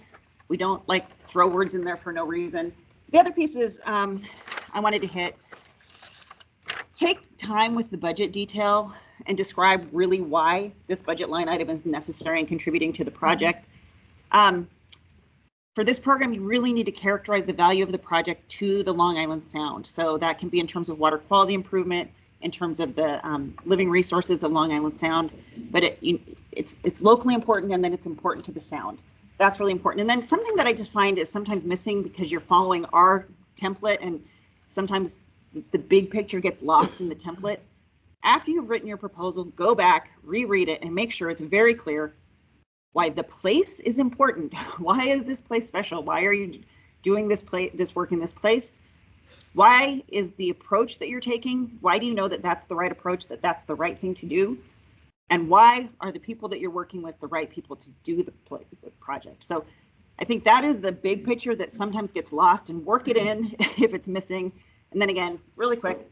We don't like throw words in there for no reason. The other piece is I wanted to hit. Take time with the budget detail and describe really why this budget line item is necessary and contributing to the project. For this program, you really need to characterize the value of the project to the Long Island Sound. So that can be in terms of water quality improvement, in terms of the living resources of Long Island Sound, but it's locally important, and then it's important to the Sound. That's really important. And then something that I just find is sometimes missing because you're following our template, and sometimes the big picture gets lost in the template. After you've written your proposal, go back, reread it, and make sure it's very clear why the place is important. Why is this place special? Why are you doing this work in this place? Why is the approach that you're taking? Why do you know that that's the right approach, that that's the right thing to do? And why are the people that you're working with the right people to do the project? So I think that is the big picture that sometimes gets lost, and work it in if it's missing. And then again, really quick,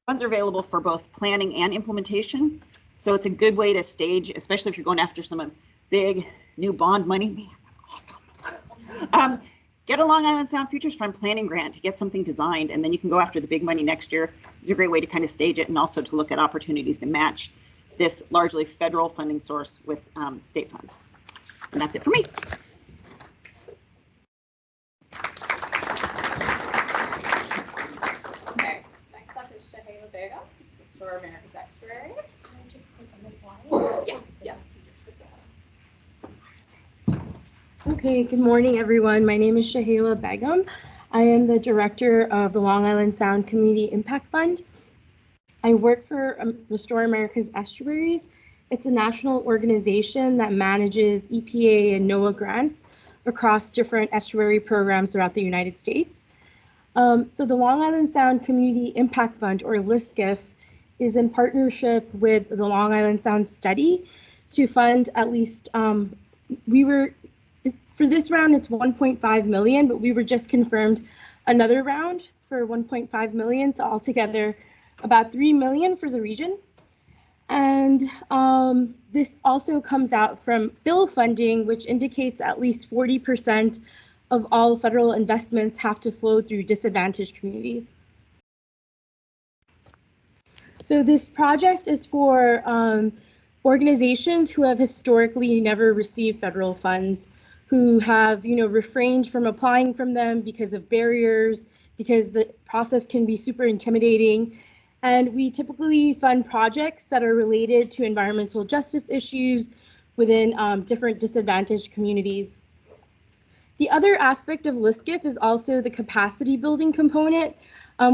funds are available for both planning and implementation. So it's a good way to stage, especially if you're going after some big new bond money. Man, that's awesome. Get a Long Island Sound Futures Fund planning grant to get something designed, and then you can go after the big money next year. It's a great way to kind of stage it, and also to look at opportunities to match this largely federal funding source with state funds. And that's it for me. Okay, next up is Shahela Vega, Restore America's Estuaries. Can I just click on this line? Yeah. Okay, good morning, everyone. My name is Shahela Begum. I am the director of the Long Island Sound Community Impact Fund. I work for Restore America's Estuaries. It's a national organization that manages EPA and NOAA grants across different estuary programs throughout the United States. So the Long Island Sound Community Impact Fund, or LISCIF, is in partnership with the Long Island Sound Study to fund at least, for this round, it's 1.5 million, but we were just confirmed another round for 1.5 million. So altogether, about 3 million for the region. And this also comes out from bill funding, which indicates at least 40% of all federal investments have to flow through disadvantaged communities. So this project is for organizations who have historically never received federal funds, who have, refrained from applying from them because of barriers, because the process can be super intimidating. And we typically fund projects that are related to environmental justice issues within different disadvantaged communities. The other aspect of LISCIF is also the capacity building component.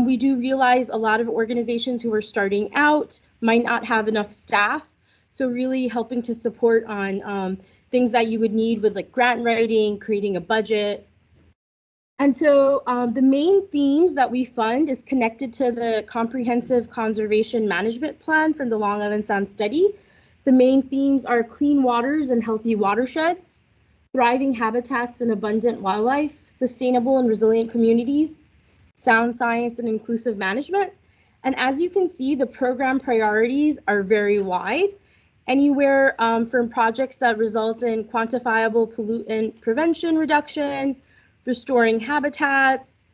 We do realize a lot of organizations who are starting out might not have enough staff. So really helping to support on things that you would need with like grant writing, creating a budget. And so the main themes that we fund is connected to the Comprehensive Conservation Management Plan from the Long Island Sound Study. The main themes are clean waters and healthy watersheds, thriving habitats and abundant wildlife, sustainable and resilient communities, sound science and inclusive management. And as you can see, the program priorities are very wide, anywhere from projects that result in quantifiable pollutant prevention reduction, restoring habitats,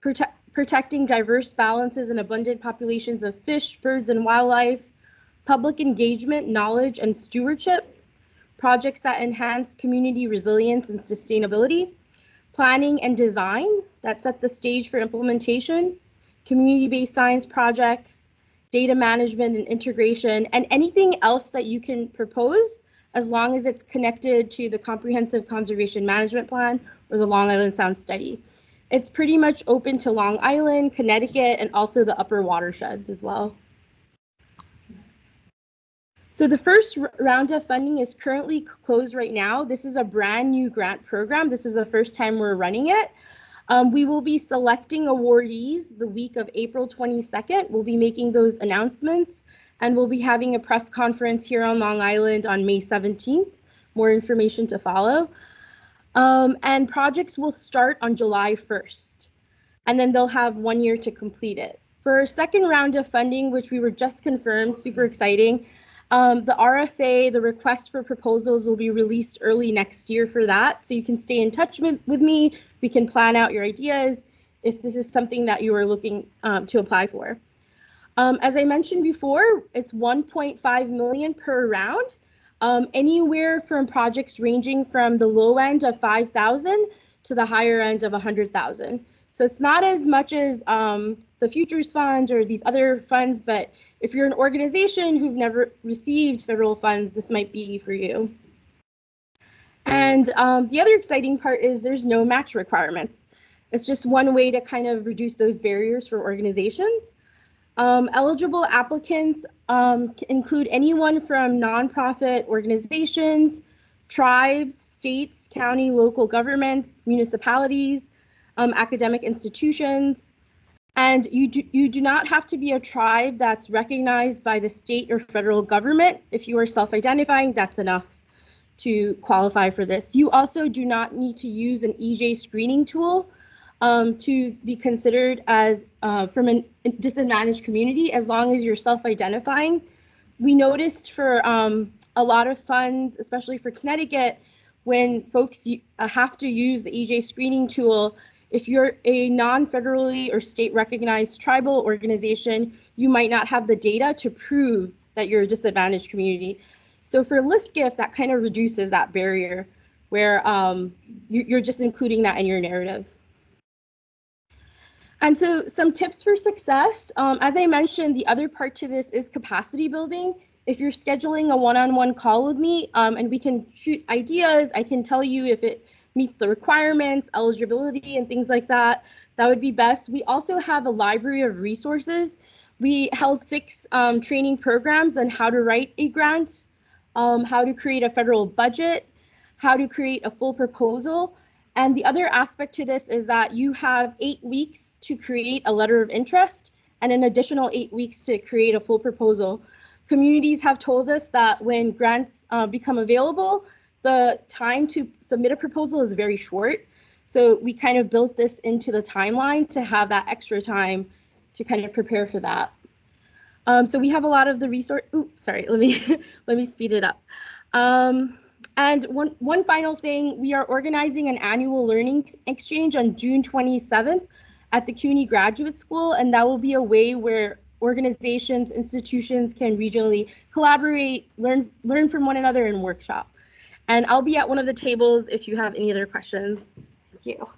protecting diverse balances and abundant populations of fish, birds, and wildlife, public engagement, knowledge, and stewardship, projects that enhance community resilience and sustainability, planning and design that set the stage for implementation, community-based science projects, data management and integration, and anything else that you can propose as long as it's connected to the Comprehensive Conservation Management Plan or the Long Island Sound Study. It's pretty much open to Long Island, Connecticut, and also the upper watersheds as well. So the first round of funding is currently closed right now. This is a brand new grant program. This is the first time we're running it. We will be selecting awardees the week of April 22nd. We'll be making those announcements, and we'll be having a press conference here on Long Island on May 17th more information to follow. And projects will start on July 1st, and then they'll have 1 year to complete it. For our second round of funding, which we were just confirmed, super exciting, the RFA, the request for proposals, will be released early next year for that. So you can stay in touch with me. We can plan out your ideas if this is something that you are looking to apply for. As I mentioned before, it's 1.5 million per round, anywhere from projects ranging from the low end of 5,000 to the higher end of 100,000. So it's not as much as the Futures Fund or these other funds, but if you're an organization who've never received federal funds, this might be for you. And the other exciting part is there's no match requirements. It's just one way to kind of reduce those barriers for organizations. Eligible applicants include anyone from nonprofit organizations, tribes, states, county, local governments, municipalities, academic institutions. And you do not have to be a tribe that's recognized by the state or federal government. If you are self-identifying, that's enough to qualify for this. You also do not need to use an EJ screening tool to be considered as from a disadvantaged community, as long as you're self-identifying. We noticed for a lot of funds, especially for Connecticut, when folks have to use the EJ screening tool, if you're a non-federally or state recognized tribal organization, you might not have the data to prove that you're a disadvantaged community. So for ListGift, that kind of reduces that barrier where you're just including that in your narrative. And so some tips for success. As I mentioned, the other part to this is capacity building. If you're scheduling a one-on-one call with me and we can shoot ideas, I can tell you if it meets the requirements, eligibility, and things like that, that would be best. We also have a library of resources. We held 6 training programs on how to write a grant, how to create a federal budget, how to create a full proposal. And the other aspect to this is that you have 8 weeks to create a letter of interest and an additional 8 weeks to create a full proposal. Communities have told us that when grants become available, the time to submit a proposal is very short. So we kind of built this into the timeline to have that extra time to kind of prepare for that. So we have a lot of the resource. Oops, sorry, let me speed it up. And one final thing, we are organizing an annual learning exchange on June 27th at the CUNY Graduate School, and that will be a way where organizations, institutions can regionally collaborate, learn from one another, and workshop. And I'll be at one of the tables if you have any other questions. Thank you.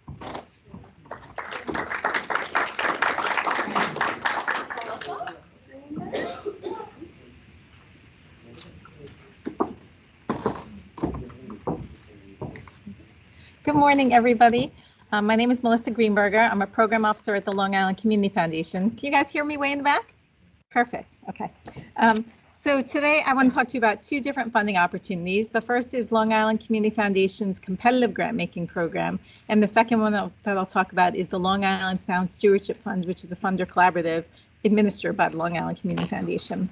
Good morning, everybody. My name is Melissa Greenberger. I'm a program officer at the Long Island Community Foundation. Can you guys hear me way in the back? Perfect. Okay. So today I want to talk to you about 2 different funding opportunities. The first is Long Island Community Foundation's competitive grant making program. And the second one that I'll talk about is the Long Island Sound Stewardship Fund, which is a funder collaborative administered by the Long Island Community Foundation.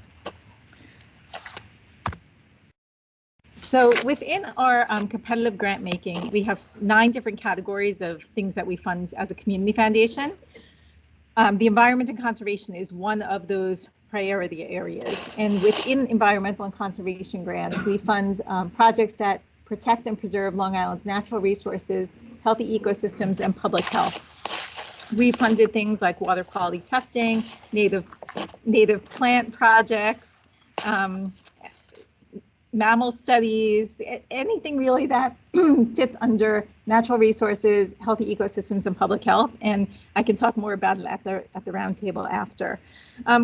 So within our competitive grant making, we have 9 different categories of things that we fund as a community foundation. The environment and conservation is one of those priority areas. And within environmental and conservation grants, we fund projects that protect and preserve Long Island's natural resources, healthy ecosystems, and public health. We funded things like water quality testing, native plant projects, mammal studies, anything really that fits under natural resources, healthy ecosystems, and public health. And I can talk more about it at the roundtable after.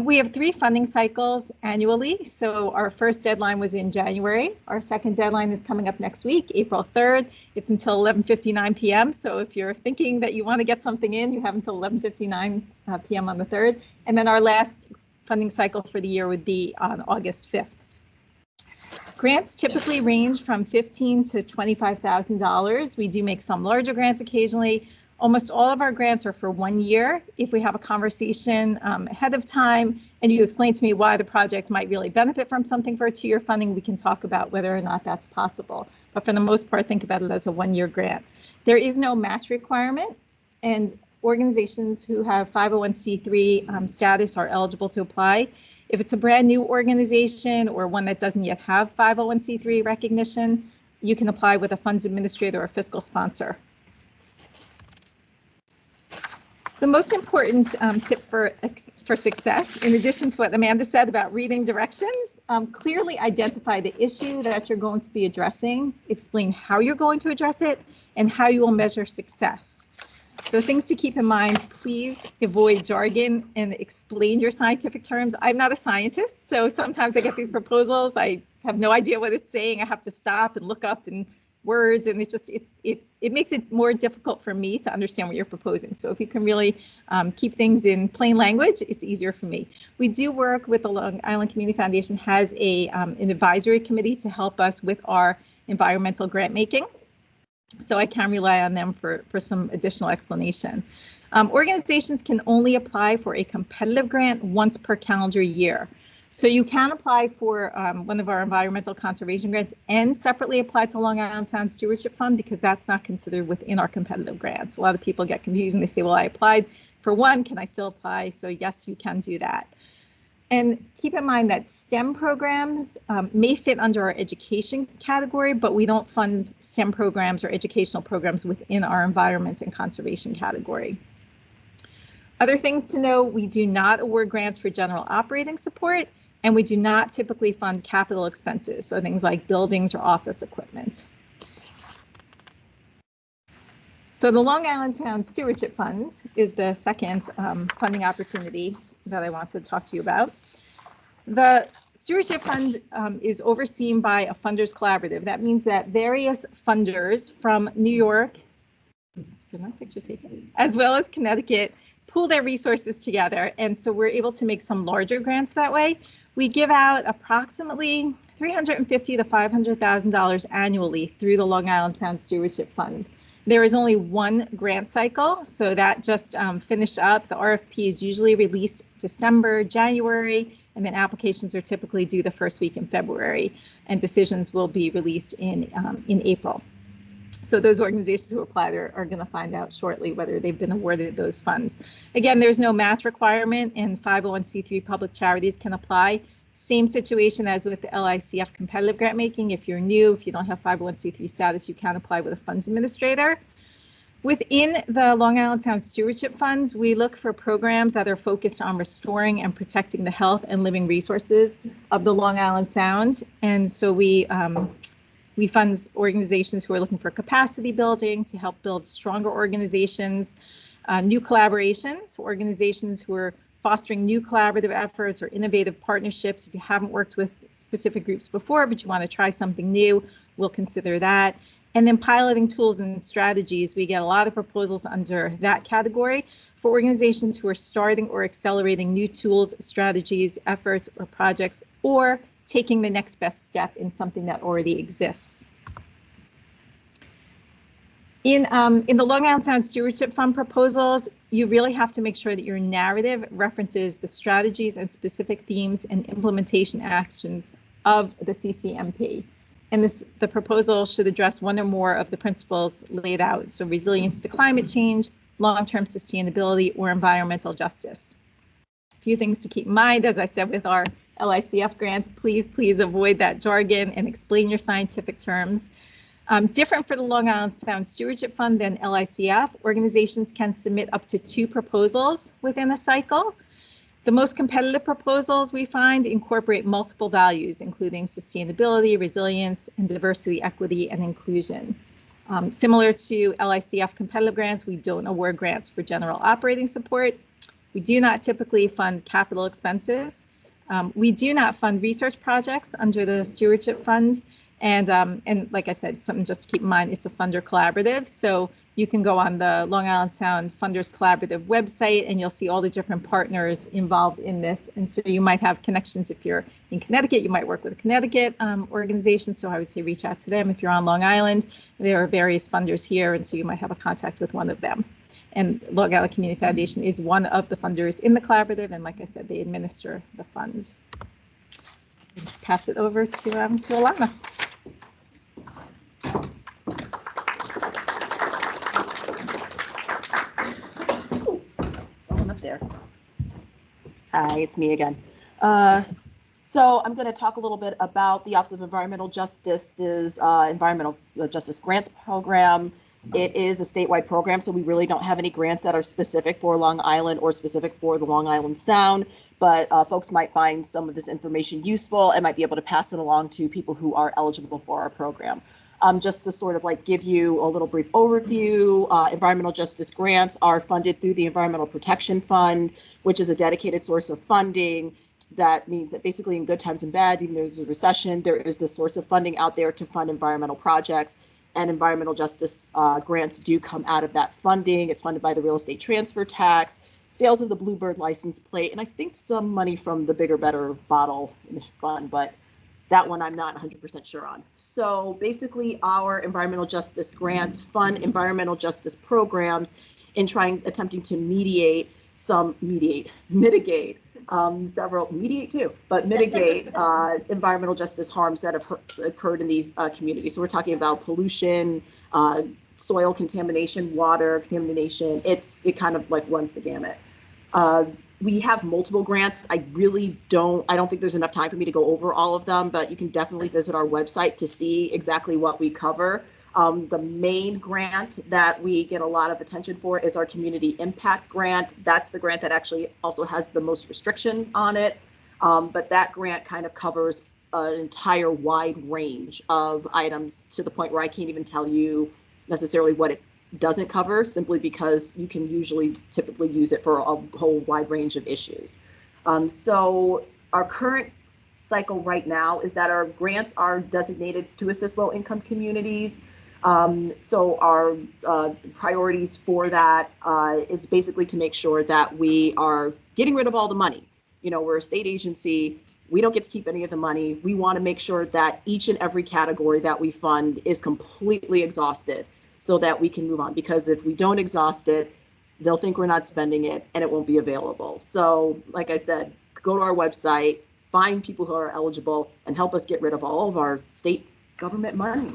We have 3 funding cycles annually. So our first deadline was in January. Our second deadline is coming up next week, April 3rd. It's until 11:59 p.m. So if you're thinking that you want to get something in, you have until 11:59 p.m. on the 3rd. And then our last funding cycle for the year would be on August 5th. Grants typically range from $15,000 to $25,000. We do make some larger grants occasionally. Almost all of our grants are for 1 year. If we have a conversation ahead of time and you explain to me why the project might really benefit from something for a 2-year funding, we can talk about whether or not that's possible. But for the most part, think about it as a 1-year grant. There is no match requirement, and organizations who have 501c3 status are eligible to apply. If it's a brand new organization or one that doesn't yet have 501c3 recognition, you can apply with a funds administrator or fiscal sponsor. The most important tip for success, in addition to what Amanda said about reading directions, clearly identify the issue that you're going to be addressing, explain how you're going to address it, and how you will measure success. So things to keep in mind, please avoid jargon and explain your scientific terms. I'm not a scientist, so sometimes I get these proposals, I have no idea what it's saying, I have to stop and look up and words, and it makes it more difficult for me to understand what you're proposing. So if you can really keep things in plain language, it's easier for me. We do work with the Long Island Community Foundation, has an advisory committee to help us with our environmental grant making. So I can rely on them for some additional explanation. Organizations can only apply for a competitive grant once per calendar year. So you can apply for one of our environmental conservation grants and separately apply to Long Island Sound Stewardship Fund, because that's not considered within our competitive grants. A lot of people get confused and they say, well, I applied for one, can I still apply? So yes, you can do that. And keep in mind that STEM programs may fit under our education category, but we don't fund STEM programs or educational programs within our environment and conservation category. Other things to know, we do not award grants for general operating support, and we do not typically fund capital expenses, so things like buildings or office equipment. So the Long Island Sound Stewardship Fund is the second funding opportunity that I want to talk to you about. The Stewardship Fund is overseen by a funders collaborative. That means that various funders from New York, get my picture taken, as well as Connecticut, pool their resources together, and so we're able to make some larger grants that way. We give out approximately $350,000 to $500,000 annually through the Long Island Sound Stewardship Fund. There is only one grant cycle, so that just finished up. The RFP is usually released December, January, and then applications are typically due the first week in February, and decisions will be released in April. So those organizations who applied are going to find out shortly whether they've been awarded those funds. Again, there's no match requirement, and 501c3 public charities can apply. Same situation as with the LICF competitive grant making. If you're new, if you don't have 501c3 status, you can apply with a funds administrator. Within the Long Island Sound Stewardship Funds, we look for programs that are focused on restoring and protecting the health and living resources of the Long Island Sound. And so we fund organizations who are looking for capacity building to help build stronger organizations, new collaborations, organizations who are fostering new collaborative efforts or innovative partnerships. If you haven't worked with specific groups before, but you want to try something new, we'll consider that. And then piloting tools and strategies, we get a lot of proposals under that category for organizations who are starting or accelerating new tools, strategies, efforts, or projects, or taking the next best step in something that already exists. In the Long Island Sound Stewardship Fund proposals, you really have to make sure that your narrative references the strategies and specific themes and implementation actions of the CCMP. And the proposal should address one or more of the principles laid out, so resilience to climate change, long-term sustainability, or environmental justice. A few things to keep in mind, as I said with our LICF grants, please avoid that jargon and explain your scientific terms. Different for the Long Island Sound Stewardship Fund than LICF, organizations can submit up to 2 proposals within a cycle. The most competitive proposals we find incorporate multiple values, including sustainability, resilience, and diversity, equity, and inclusion. Similar to LICF competitive grants, we don't award grants for general operating support. We do not typically fund capital expenses. We do not fund research projects under the Stewardship Fund. And like I said, something just to keep in mind, it's a funder collaborative. So you can go on the Long Island Sound Funders Collaborative website and you'll see all the different partners involved in this. And so you might have connections. If you're in Connecticut, you might work with a Connecticut organization. So I would say reach out to them. If you're on Long Island, there are various funders here. And so you might have a contact with one of them. And Long Island Community Foundation is one of the funders in the collaborative, and like I said, they administer the funds. Pass it over to Alana. Going up there. Hi, it's me again. So I'm going to talk a little bit about the Office of Environmental Justice's Environmental Justice Grants Program. It is a statewide program, so we really don't have any grants that are specific for Long Island or specific for the Long Island Sound, but folks might find some of this information useful and might be able to pass it along to people who are eligible for our program. Just to sort of like give you a little brief overview, environmental justice grants are funded through the Environmental Protection Fund, which is a dedicated source of funding. That means that basically in good times and bad, even there's a recession, there is a source of funding out there to fund environmental projects, and environmental justice grants do come out of that funding. It's funded by the real estate transfer tax, sales of the Bluebird license plate, and I think some money from the Bigger Better bottle fund, but that one I'm not 100% sure on. So basically our environmental justice grants fund environmental justice programs in attempting to mitigate environmental justice harms that have occurred in these communities. So we're talking about pollution, soil contamination, water contamination. It kind of like runs the gamut. We have multiple grants. I don't think there's enough time for me to go over all of them, but you can definitely visit our website to see exactly what we cover. The main grant that we get a lot of attention for is our Community Impact Grant. That's the grant that actually also has the most restriction on it. But that grant kind of covers an entire wide range of items to the point where I can't even tell you necessarily what it doesn't cover, simply because you can typically use it for a whole wide range of issues. So our current cycle right now is that our grants are designated to assist low-income communities. So our priorities for that is basically to make sure that we are getting rid of all the money. You know, we're a state agency. We don't get to keep any of the money. We want to make sure that each and every category that we fund is completely exhausted so that we can move on. Because if we don't exhaust it, they'll think we're not spending it and it won't be available. So like I said, go to our website, find people who are eligible, and help us get rid of all of our state government money.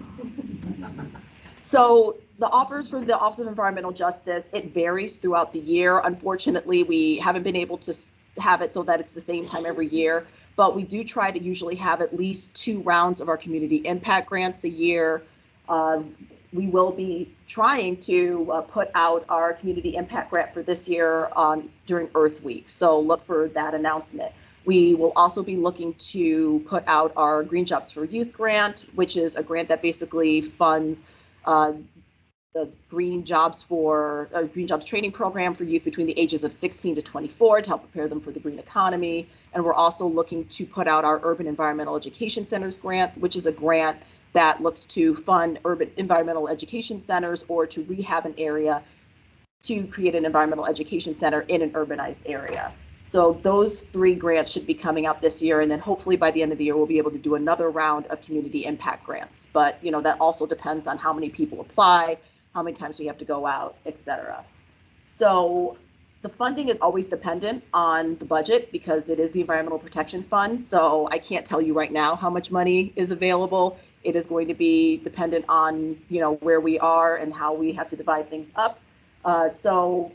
So the offers for the Office of Environmental Justice, it varies throughout the year. Unfortunately, we haven't been able to have it so that it's the same time every year, but we do try to usually have at least 2 rounds of our community impact grants a year. We will be trying to put out our community impact grant for this year during Earth Week. So look for that announcement. We will also be looking to put out our Green Jobs for Youth grant, which is a grant that basically funds the Green Jobs training program for youth between the ages of 16 to 24 to help prepare them for the green economy. And we're also looking to put out our Urban Environmental Education Centers grant, which is a grant that looks to fund urban environmental education centers or to rehab an area to create an environmental education center in an urbanized area. So those 3 grants should be coming out this year, and then hopefully by the end of the year we'll be able to do another round of community impact grants. But you know, that also depends on how many people apply, how many times we have to go out, etc. So the funding is always dependent on the budget because it is the Environmental Protection Fund. So I can't tell you right now how much money is available. It is going to be dependent on, you know, where we are and how we have to divide things up. So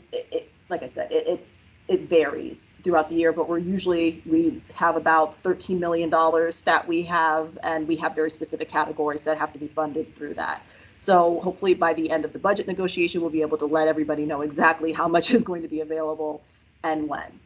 like I said, it varies throughout the year, but we have about $13 million that we have, and we have very specific categories that have to be funded through that. So hopefully by the end of the budget negotiation, we'll be able to let everybody know exactly how much is going to be available and when.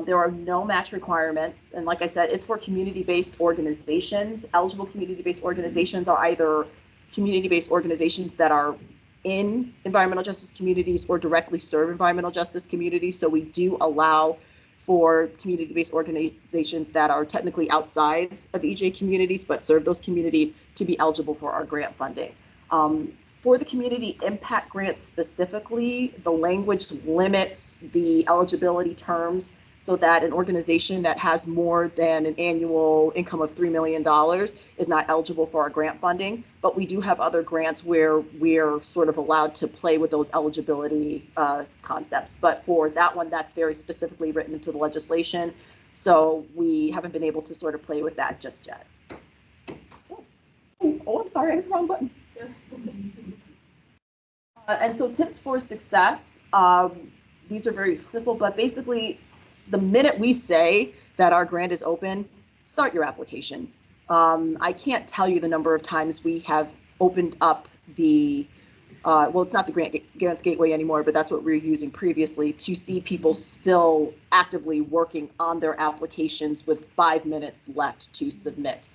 There are no match requirements. And like I said, it's for community-based organizations. Eligible community-based organizations are either community-based organizations that are in environmental justice communities or directly serve environmental justice communities. So we do allow for community-based organizations that are technically outside of EJ communities, but serve those communities to be eligible for our grant funding. For the community impact grant specifically, the language limits the eligibility terms so that an organization that has more than an annual income of $3 million is not eligible for our grant funding. But we do have other grants where we're sort of allowed to play with those eligibility concepts. But for that one, that's very specifically written into the legislation. So we haven't been able to sort of play with that just yet. Oh, I'm sorry, I hit the wrong button. And so tips for success, these are very simple, but basically the minute we say that our grant is open, start your application. I can't tell you the number of times we have opened up the, well, it's not the Grants Gateway anymore, but that's what we were using previously, to see people still actively working on their applications with 5 minutes left to submit.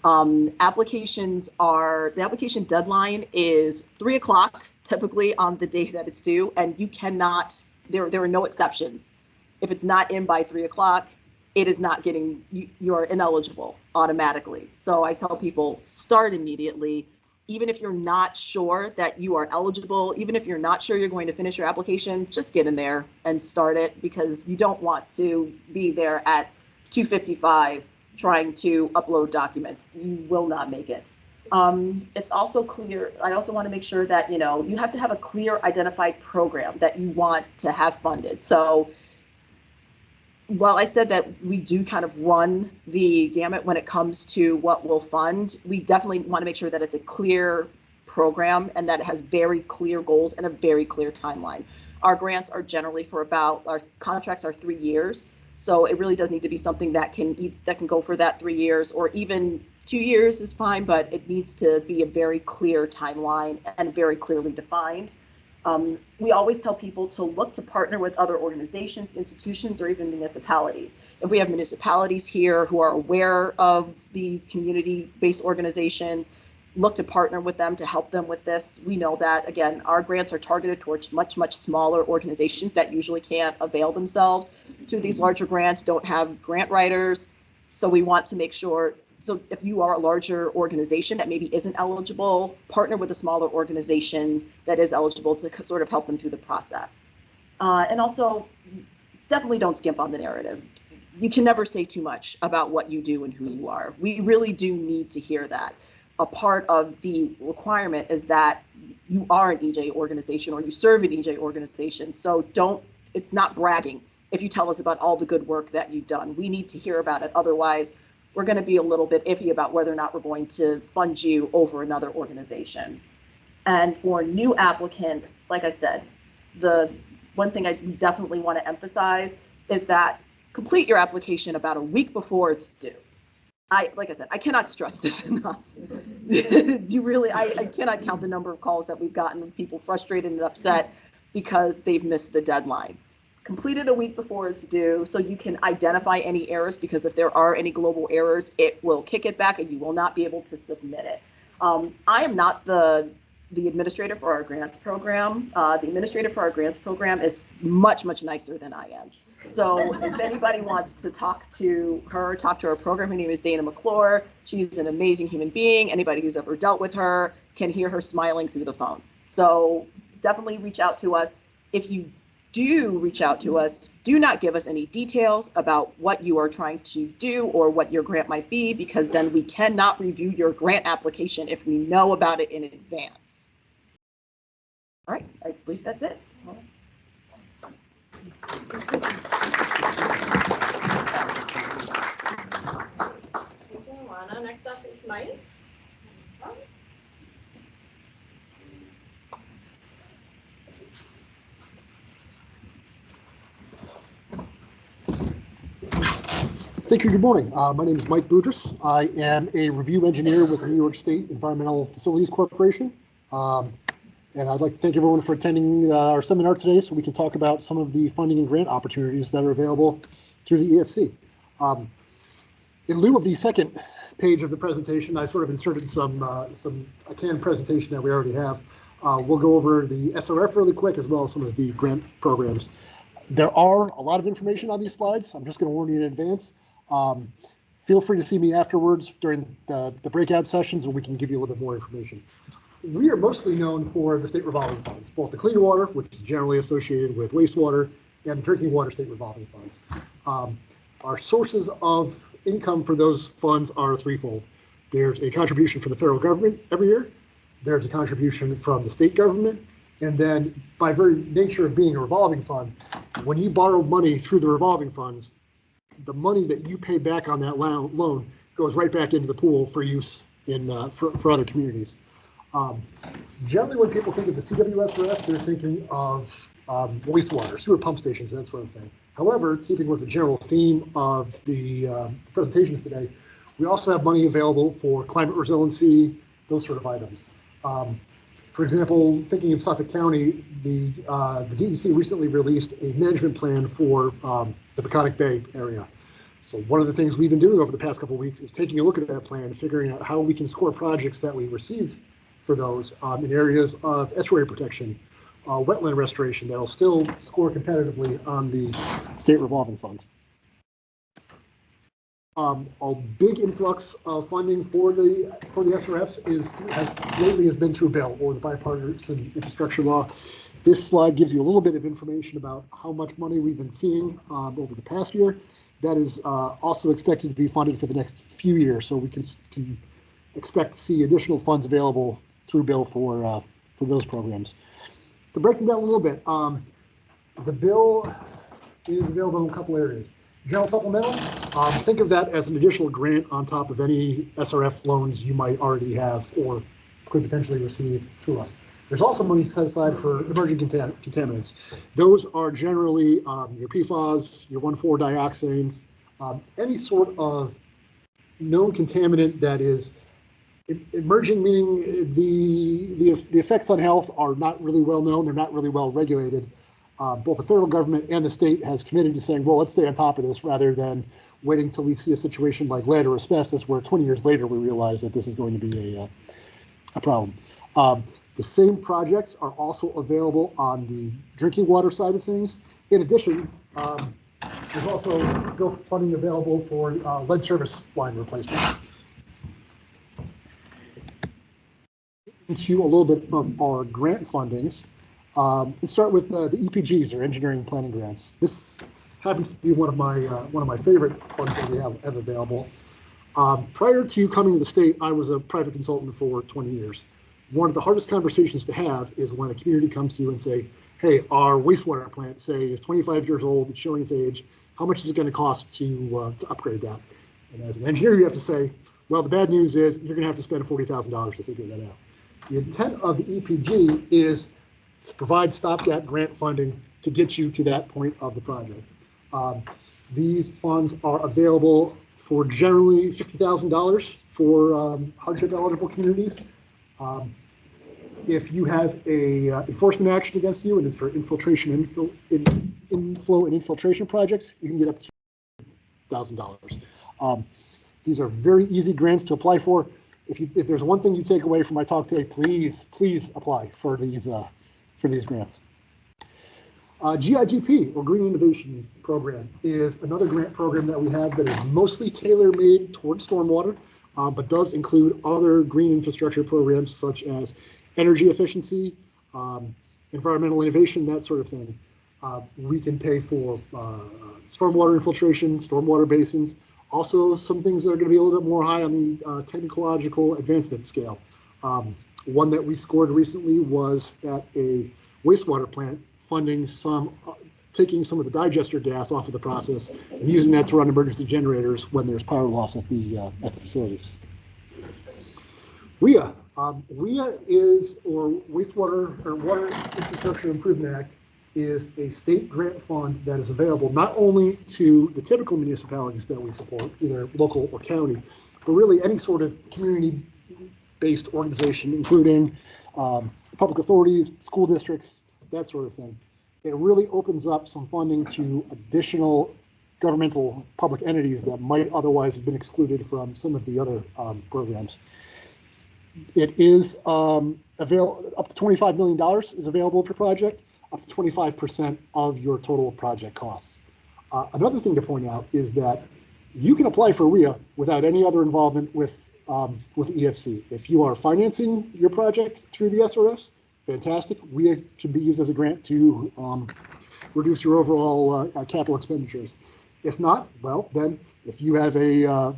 The application deadline is 3 o'clock, typically on the day that it's due, and you cannot, there are no exceptions. If it's not in by 3 o'clock, it is not getting, you're ineligible automatically. So I tell people, start immediately. Even if you're not sure that you are eligible, even if you're not sure you're going to finish your application, just get in there and start it, because you don't want to be there at 2:55 trying to upload documents. You will not make it. It's also clear, I also want to make sure that, you have to have a clear identified program that you want to have funded. So while I said that we do kind of run the gamut when it comes to what we'll fund, we definitely want to make sure that it's a clear program and that it has very clear goals and a very clear timeline. Our grants are generally our contracts are 3 years. So it really does need to be something that can go for that 3 years, or even 2 years is fine, but it needs to be a very clear timeline and very clearly defined. We always tell people to look to partner with other organizations, institutions, or even municipalities. If we have municipalities here who are aware of these community-based organizations, look to partner with them to help them with this. We know that, again, our grants are targeted towards much, much smaller organizations that usually can't avail themselves to these larger grants, don't have grant writers. So we want to make sure, so if you are a larger organization that maybe isn't eligible, partner with a smaller organization that is eligible to sort of help them through the process. And also, definitely don't skimp on the narrative. You can never say too much about what you do and who you are. We really do need to hear that. A part of the requirement is that you are an EJ organization or you serve an EJ organization. So it's not bragging if you tell us about all the good work that you've done. We need to hear about it. Otherwise, we're going to be a little bit iffy about whether or not we're going to fund you over another organization. And for new applicants, like I said, the one thing I definitely want to emphasize is that complete your application about a week before it's due. Like I said, I cannot stress this enough. I cannot count the number of calls that we've gotten with people frustrated and upset because they've missed the deadline. Complete it a week before it's due so you can identify any errors, because if there are any global errors, it will kick it back and you will not be able to submit it. I am not the administrator for our grants program. The administrator for our grants program is much, much nicer than I am. So if anybody wants to talk to her program, her name is Dana McClure. She's an amazing human being. Anybody who's ever dealt with her can hear her smiling through the phone. So definitely reach out to us. If you do reach out to us, do not give us any details about what you are trying to do or what your grant might be, because then we cannot review your grant application if we know about it in advance. All right, I believe that's it. Thank you, Alana. Next up is Mike. Thank you. Good morning. My name is Mike Boudris. I am a review engineer with the New York State Environmental Facilities Corporation. And I'd like to thank everyone for attending our seminar today so we can talk about some of the funding and grant opportunities that are available through the EFC. In lieu of the second page of the presentation, I sort of inserted a canned presentation that we already have. We'll go over the SRF really quick, as well as some of the grant programs. There are a lot of information on these slides. I'm just going to warn you in advance. Feel free to see me afterwards during the breakout sessions, and we can give you a little bit more information. We are mostly known for the state revolving funds, both the clean water, which is generally associated with wastewater, and drinking water state revolving funds. Our sources of income for those funds are threefold. There's a contribution from the federal government every year. There's a contribution from the state government. And then by very nature of being a revolving fund, when you borrow money through the revolving funds, the money that you pay back on that loan goes right back into the pool for use in for other communities. Generally, when people think of the CWSRF, they're thinking of wastewater, sewer pump stations, that sort of thing. However, keeping with the general theme of the presentations today, we also have money available for climate resiliency, those sort of items. For example, thinking of Suffolk County, the DEC recently released a management plan for the Peconic Bay area. So one of the things we've been doing over the past couple of weeks is taking a look at that plan, figuring out how we can score projects that we receive for those in areas of estuary protection, wetland restoration that'll still score competitively on the state revolving funds. A big influx of funding for the SRFs has been through BILL, or the Bipartisan Infrastructure Law. This slide gives you a little bit of information about how much money we've been seeing over the past year. That is also expected to be funded for the next few years, so we can expect to see additional funds available through BILL for those programs. To break them down a little bit, the bill is available in a couple areas. General supplemental, think of that as an additional grant on top of any SRF loans you might already have or could potentially receive through us. There's also money set aside for emerging contaminants. Those are generally your PFAS, your 1,4-dioxanes, any sort of known contaminant that is emerging, meaning the effects on health are not really well known, they're not really well regulated. Both the federal government and the state has committed to saying, well, let's stay on top of this rather than waiting till we see a situation like lead or asbestos where 20 years later we realize that this is going to be a problem. The same projects are also available on the drinking water side of things. In addition, there's also bill funding available for lead service line replacement. Into a little bit of our grant fundings. Let's start with the EPGs, or engineering planning grants. This happens to be one of my favorite funds that we have available. Prior to coming to the state, I was a private consultant for 20 years. One of the hardest conversations to have is when a community comes to you and say, hey, our wastewater plant, say, is 25 years old, it's showing its age. How much is it going to cost to upgrade that? And as an engineer, you have to say, well, the bad news is you're going to have to spend $40,000 to figure that out. The intent of the EPG is to provide stopgap grant funding to get you to that point of the project. These funds are available for generally $50,000 for hardship eligible communities. If you have a enforcement action against you and it's for infiltration, inflow and infiltration projects, you can get up to $1,000. These are very easy grants to apply for. If there's one thing you take away from my talk today, please apply for these grants. GIGP, or Green Innovation Program, is another grant program that we have that is mostly tailor-made towards stormwater, but does include other green infrastructure programs such as energy efficiency, environmental innovation, that sort of thing. We can pay for stormwater infiltration, stormwater basins, also some things that are going to be a little bit more high on the technological advancement scale. One that we scored recently was at a wastewater plant, funding taking some of the digester gas off of the process and using that to run emergency generators when there's power loss at the facilities. WIA. WIA is, or Wastewater or Water Infrastructure Improvement Act, is a state grant fund that is available not only to the typical municipalities that we support, either local or county, but really any sort of community-based organization, including public authorities, school districts, that sort of thing. It really opens up some funding to additional governmental public entities that might otherwise have been excluded from some of the other programs. It is available, up to $25 million is available per project, up to 25% of your total project costs. Another thing to point out is that you can apply for WIA without any other involvement with EFC. If you are financing your project through the SRFs, fantastic. WIA can be used as a grant to reduce your overall capital expenditures. If not, well, then if you have a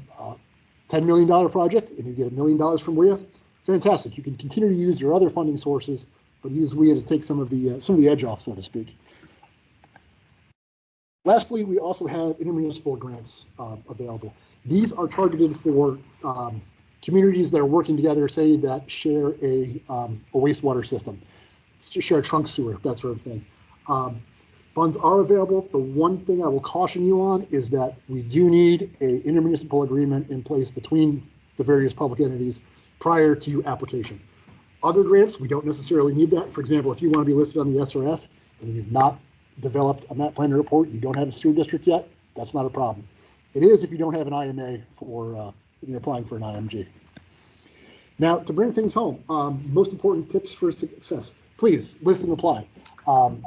$10 million project and you get $1 million from WIA, fantastic. You can continue to use your other funding sources, but use WIA to take some of the edge off, so to speak. Lastly, we also have intermunicipal grants available. These are targeted for communities that are working together, say that share a wastewater system, share a trunk sewer, that sort of thing. Funds are available. The one thing I will caution you on is that we do need an intermunicipal agreement in place between the various public entities prior to application. Other grants, we don't necessarily need that. For example, if you want to be listed on the SRF and you've not developed a map plan report, you don't have a sewer district yet, that's not a problem. It is if you don't have an IMA for when you're applying for an IMG. Now, to bring things home, most important tips for success. Please list and apply.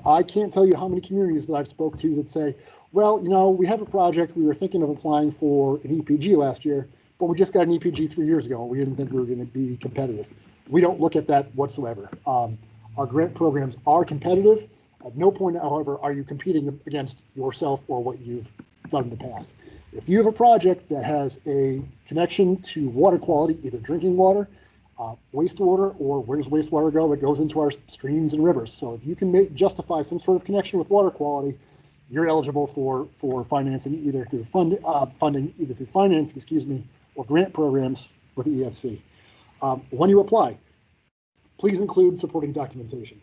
I can't tell you how many communities that I've spoke to that say, well, you know, we have a project, we were thinking of applying for an EPG last year, but we just got an EPG 3 years ago. We didn't think we were going to be competitive. We don't look at that whatsoever. Our grant programs are competitive. At no point, however, are you competing against yourself or what you've done in the past. If you have a project that has a connection to water quality, either drinking water, wastewater, or where does wastewater go? It goes into our streams and rivers. So if you can justify some sort of connection with water quality, you're eligible for financing either through funding, either through financing, excuse me, or grant programs with the EFC. When you apply, please include supporting documentation.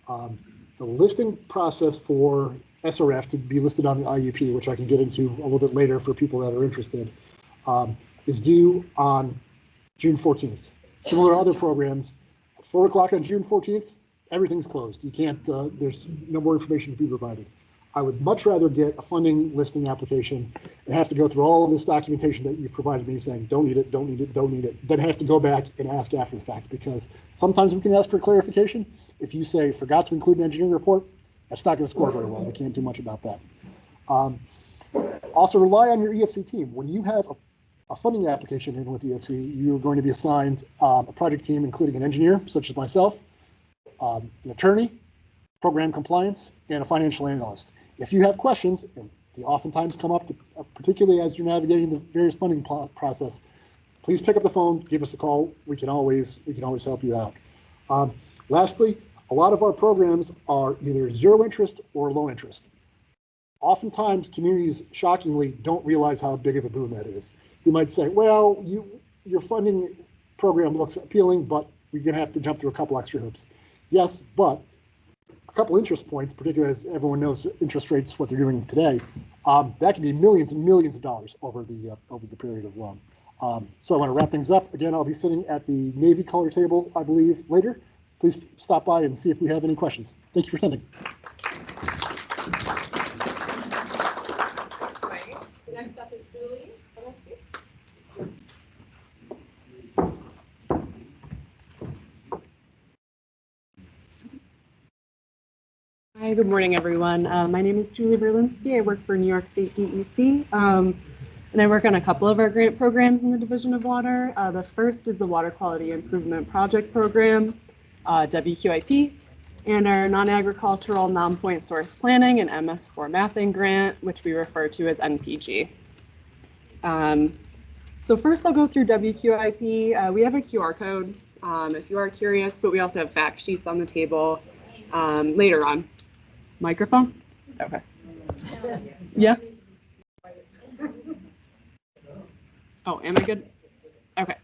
The listing process for SRF to be listed on the IUP, which I can get into a little bit later for people that are interested, is due on June 14th. Similar to other programs, at 4 o'clock on June 14th, everything's closed. You can't, there's no more information to be provided. I would much rather get a funding listing application and have to go through all of this documentation that you've provided me saying, don't need it, don't need it, don't need it, then have to go back and ask after the fact, because sometimes we can ask for clarification. If you say, forgot to include an engineering report, that's not going to score very well. We can't do much about that. Also rely on your EFC team. When you have a funding application in with EFC, you're going to be assigned a project team, including an engineer, such as myself, an attorney, program compliance, and a financial analyst. If you have questions, and they oftentimes come up, particularly as you're navigating the various funding process, please pick up the phone, give us a call. We can always help you out. Lastly, a lot of our programs are either zero interest or low interest. Oftentimes, communities shockingly don't realize how big of a boon that is. They might say, well, your funding program looks appealing, but we're going to have to jump through a couple extra hoops. Yes, but a couple interest points, particularly as everyone knows interest rates, what they're doing today, that can be millions and millions of dollars over the period of loan. So I want to wrap things up. Again, I'll be sitting at the Navy color table, I believe, later. Please stop by and see if we have any questions. Thank you for attending. Right. Next up is Julie Valinsky. Hi, good morning, everyone. My name is Julie Berlinski. I work for New York State DEC, and I work on a couple of our grant programs in the Division of Water. The first is the Water Quality Improvement Project Program, WQIP, and our Non-Agricultural Non-Point Source Planning and MS4 Mapping Grant, which we refer to as NPG. So first I'll go through WQIP. We have a QR code if you are curious, but we also have fact sheets on the table later on. Microphone? Okay. Yeah? Oh, am I good? Okay,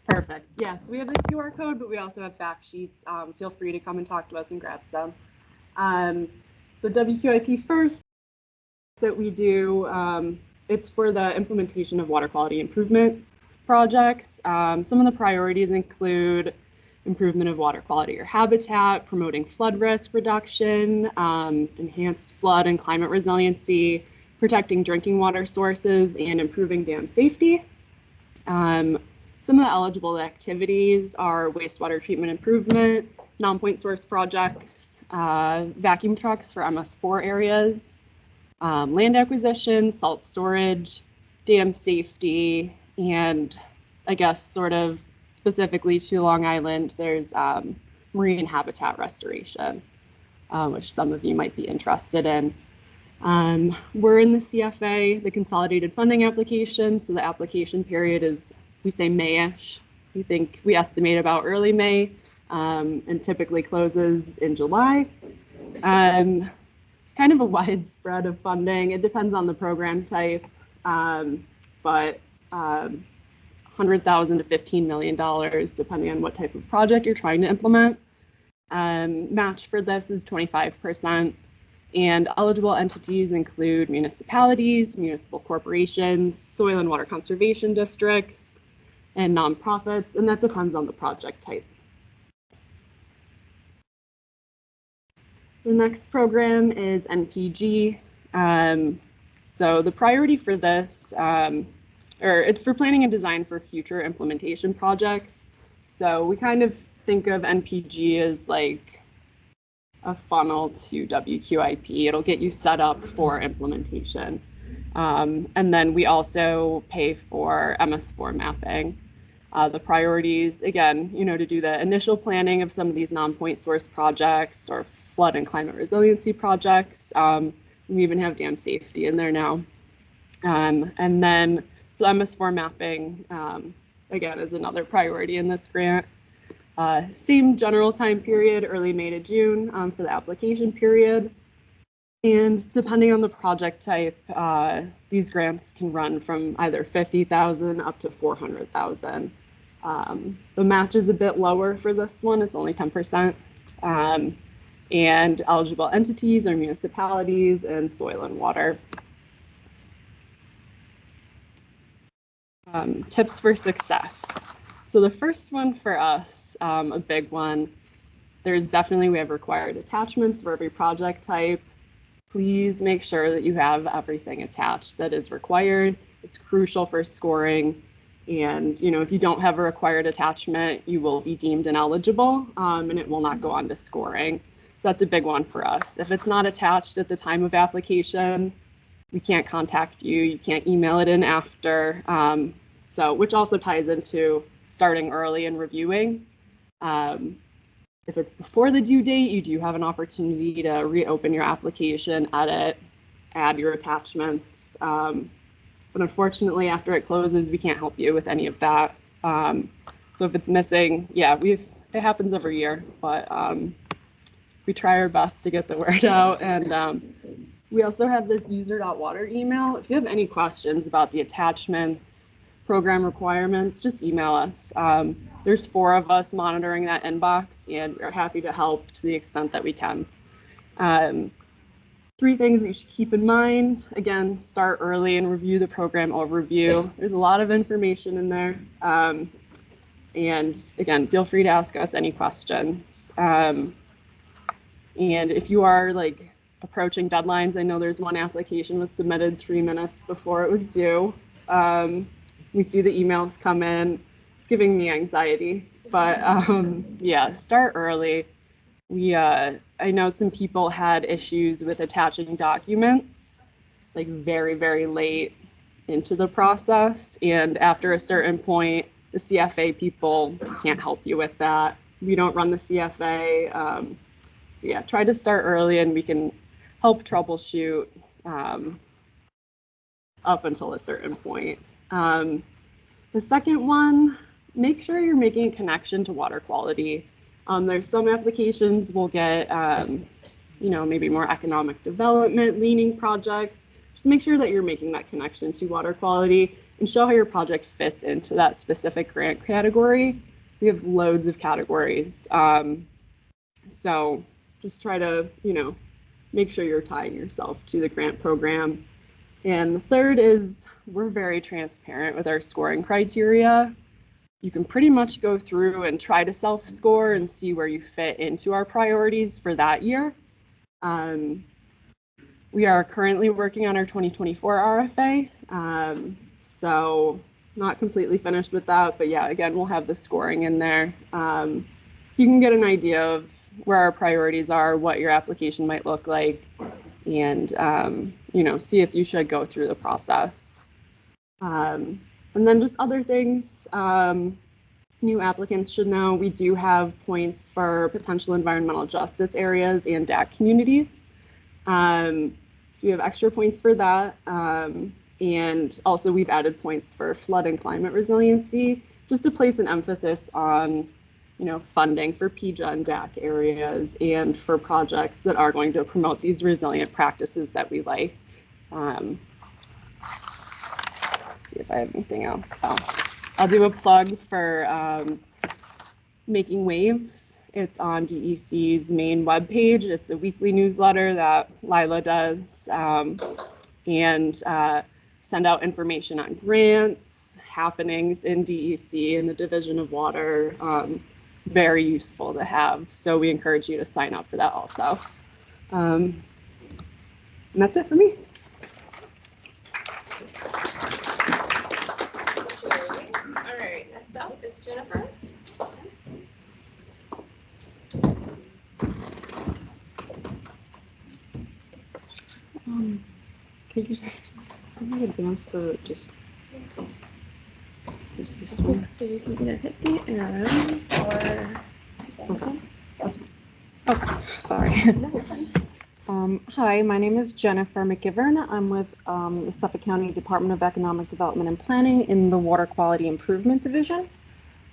perfect. Yes, we have the QR code, but we also have fact sheets. Feel free to come and talk to us and grab some. So WQIP first that we do, it's for the implementation of water quality improvement projects. Some of the priorities include improvement of water quality or habitat, promoting flood risk reduction, enhanced flood and climate resiliency, protecting drinking water sources, and improving dam safety. Some of the eligible activities are wastewater treatment improvement, non-point source projects, vacuum trucks for MS4 areas, land acquisition, salt storage, dam safety, and I guess sort of specifically to Long Island, there's marine habitat restoration, which some of you might be interested in. We're in the CFA, the consolidated funding application. So the application period is, we say May-ish. We estimate about early May, and typically closes in July. It's kind of a wide spread of funding. It depends on the program type, but $100,000 to $15 million, depending on what type of project you're trying to implement. Match for this is 25%, and eligible entities include municipalities, municipal corporations, soil and water conservation districts, and nonprofits, and that depends on the project type. The next program is NPG. So the priority for this, it's for planning and design for future implementation projects. So we kind of think of NPG as like a funnel to WQIP. It'll get you set up for implementation. And then we also pay for MS4 mapping. The priorities, again, to do the initial planning of some of these non-point source projects or flood and climate resiliency projects. We even have dam safety in there now. And then the MS4 mapping, again, is another priority in this grant. Same general time period, early May to June for the application period. And depending on the project type, these grants can run from either $50,000 up to $400,000. The match is a bit lower for this one, it's only 10%. And eligible entities are municipalities and soil and water. Tips for success. So the first one for us, a big one, we have required attachments for every project type. Please make sure that you have everything attached that is required. It's crucial for scoring. And, if you don't have a required attachment, you will be deemed ineligible, and it will not go on to scoring. So that's a big one for us. If it's not attached at the time of application, we can't contact you. You can't email it in after. Which also ties into starting early and reviewing. If it's before the due date, you do have an opportunity to reopen your application, edit, add your attachments. But unfortunately, after it closes, we can't help you with any of that. So if it's missing, it happens every year, but we try our best to get the word out. And we also have this user.water email. If you have any questions about the attachments, program requirements, just email us. There's 4 of us monitoring that inbox, and we're happy to help to the extent that we can. 3 things that you should keep in mind. Again, start early and review the program overview. There's a lot of information in there. And again, feel free to ask us any questions. And if you are approaching deadlines, I know there's one application was submitted 3 minutes before it was due. We see the emails come in. It's giving me anxiety, but start early. I know some people had issues with attaching documents very, very late into the process. And after a certain point, the CFA people can't help you with that. We don't run the CFA. Try to start early and we can help troubleshoot up until a certain point. The second one, make sure you're making a connection to water quality. There's some applications will get, maybe more economic development leaning projects. Just make sure that you're making that connection to water quality and show how your project fits into that specific grant category. We have loads of categories. So just try to, make sure you're tying yourself to the grant program. And the third is we're very transparent with our scoring criteria. You can pretty much go through and try to self-score and see where you fit into our priorities for that year. We are currently working on our 2024 RFA. So not completely finished with that, but again, we'll have the scoring in there. So you can get an idea of where our priorities are, what your application might look like, and see if you should go through the process. And then just other things new applicants should know, we do have points for potential environmental justice areas and DAC communities. If we have extra points for that. And also we've added points for flood and climate resiliency, just to place an emphasis on, funding for PJA and DAC areas and for projects that are going to promote these resilient practices that we like. Let's see if I have anything else. Oh, I'll do a plug for Making Waves. It's on DEC's main webpage. It's a weekly newsletter that Lila does, and send out information on grants, happenings in DEC and the Division of Water. It's very useful to have, so we encourage you to sign up for that also. And that's it for me. All right, next up is Jennifer. Could you just advance the just this one? So you can either hit the arrows or. Okay. Okay. Sorry. Hi, my name is Jennifer McGivern. I'm with the Suffolk County Department of Economic Development and Planning in the Water Quality Improvement Division.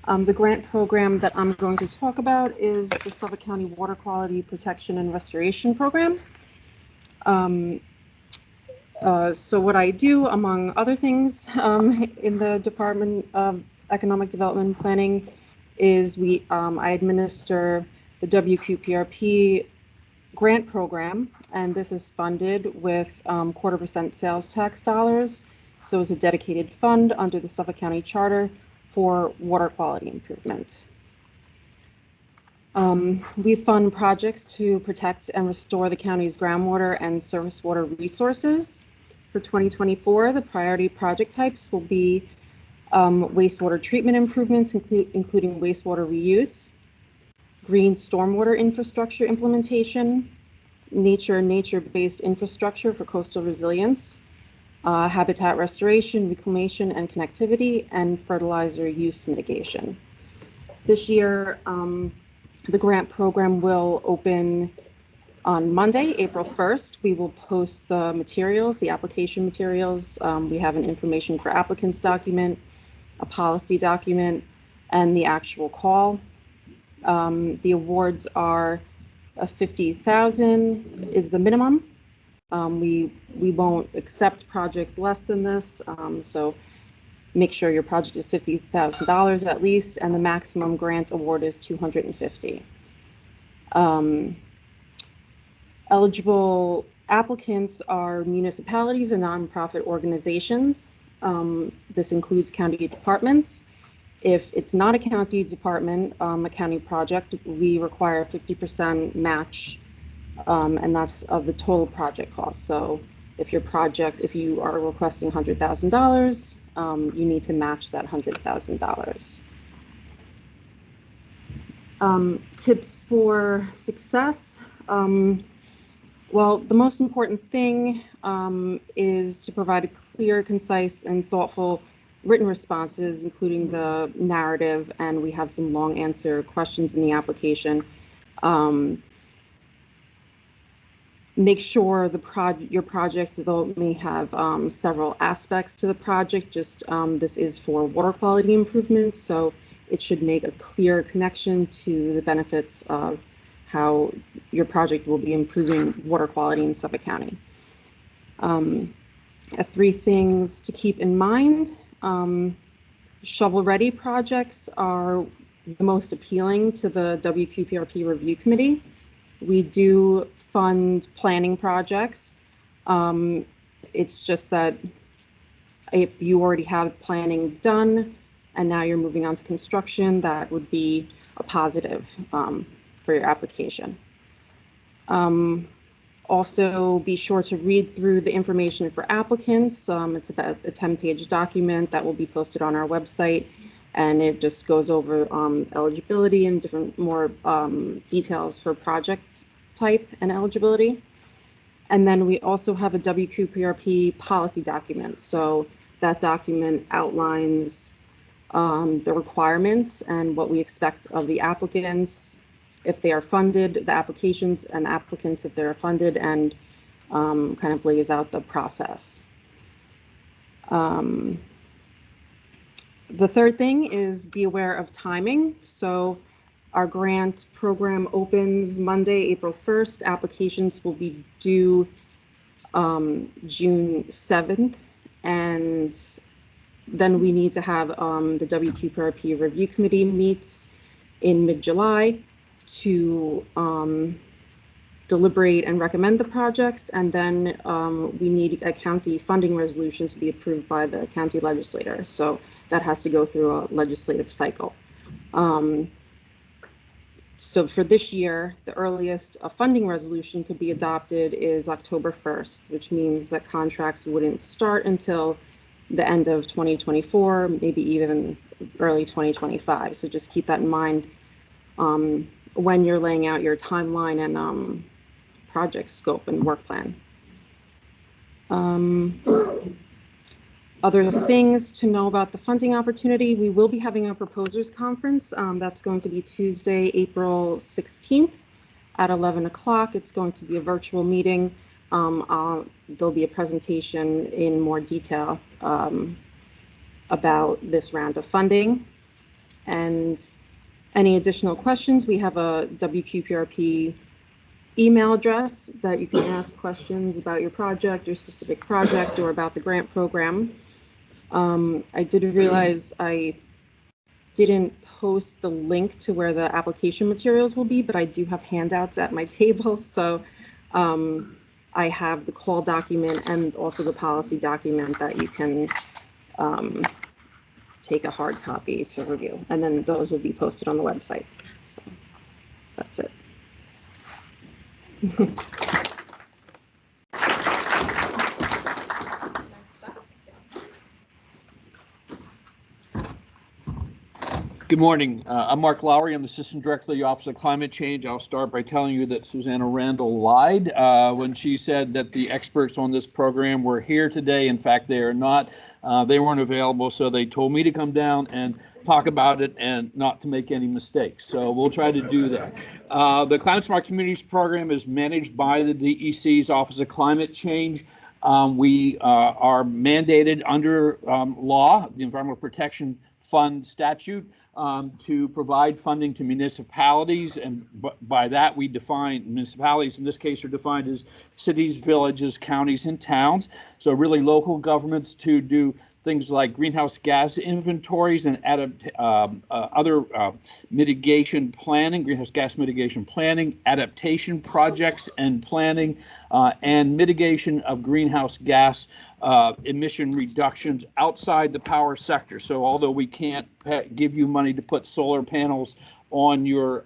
The grant program that I'm going to talk about is the Suffolk County Water Quality Protection and Restoration Program. So what I do, among other things, in the Department of Economic Development and Planning is I administer the WQPRP grant program, and this is funded with 0.25% sales tax dollars. So it's a dedicated fund under the Suffolk County Charter for water quality improvement. We fund projects to protect and restore the county's groundwater and surface water resources. For 2024, the priority project types will be wastewater treatment improvements, including wastewater reuse, green stormwater infrastructure implementation, nature-based infrastructure for coastal resilience, habitat restoration, reclamation and connectivity, and fertilizer use mitigation. This year, the grant program will open on Monday, April 1st. We will post the materials, the application materials. We have an information for applicants document, a policy document, and the actual call. The awards are $50,000 is the minimum. We won't accept projects less than this, so make sure your project is $50,000 at least, and the maximum grant award is $250,000. Eligible applicants are municipalities and nonprofit organizations. This includes county departments. If it's not a county department, a county project, we require 50% match, and that's of the total project cost. So if you are requesting $100,000, you need to match that $100,000. Tips for success. Well, the most important thing is to provide clear, concise, and thoughtful written responses, including the narrative, and we have some long answer questions in the application. Make sure your project, though it may have several aspects to the project, this is for water quality improvement, so it should make a clear connection to the benefits of how your project will be improving water quality in Suffolk County. 3 things to keep in mind. Shovel-ready projects are the most appealing to the WQPRP Review Committee. We do fund planning projects. It's just that if you already have planning done and now you're moving on to construction, that would be a positive for your application. Also, be sure to read through the information for applicants. It's about a 10-page document that will be posted on our website, and it just goes over eligibility and different more details for project type and eligibility. And then we also have a WQPRP policy document. So that document outlines the requirements and what we expect of the applicants if they are funded, the applications and applicants if they're funded, and kind of lays out the process. The third thing is be aware of timing. So our grant program opens Monday, April 1st. Applications will be due June 7th. And then we need to have the WQPRP review committee meets in mid-July to deliberate and recommend the projects. And then we need a county funding resolution to be approved by the county legislator. So that has to go through a legislative cycle. So for this year, the earliest a funding resolution could be adopted is October 1st, which means that contracts wouldn't start until the end of 2024, maybe even early 2025. So just keep that in mind when you're laying out your timeline and project scope and work plan. Other things to know about the funding opportunity, we will be having a proposers conference. That's going to be Tuesday, April 16th at 11 o'clock. It's going to be a virtual meeting. There'll be a presentation in more detail about this round of funding. And any additional questions, we have a WQPRP email address that you can ask questions about your project, your specific project, or about the grant program. I did realize I didn't post the link to where the application materials will be, but I do have handouts at my table. So I have the call document and also the policy document that you can take a hard copy to review. And then those will be posted on the website. So that's it. Good morning. I'm Mark Lowry. I'm the Assistant Director of the Office of Climate Change. I'll start by telling you that Susanna Randall lied when she said that the experts on this program were here today. In fact, they are not. They weren't available, so they told me to come down and talk about it and not to make any mistakes. So we'll try to do that. The Climate Smart Communities program is managed by the DEC's Office of Climate Change. We are mandated under law, the Environmental Protection Fund statute, to provide funding to municipalities, and by that we define municipalities in this case are defined as cities, villages, counties, and towns. So really local governments to do things like greenhouse gas inventories and other mitigation planning, greenhouse gas mitigation planning, adaptation projects and planning, and mitigation of greenhouse gas emission reductions outside the power sector. So although we can't give you money to put solar panels on your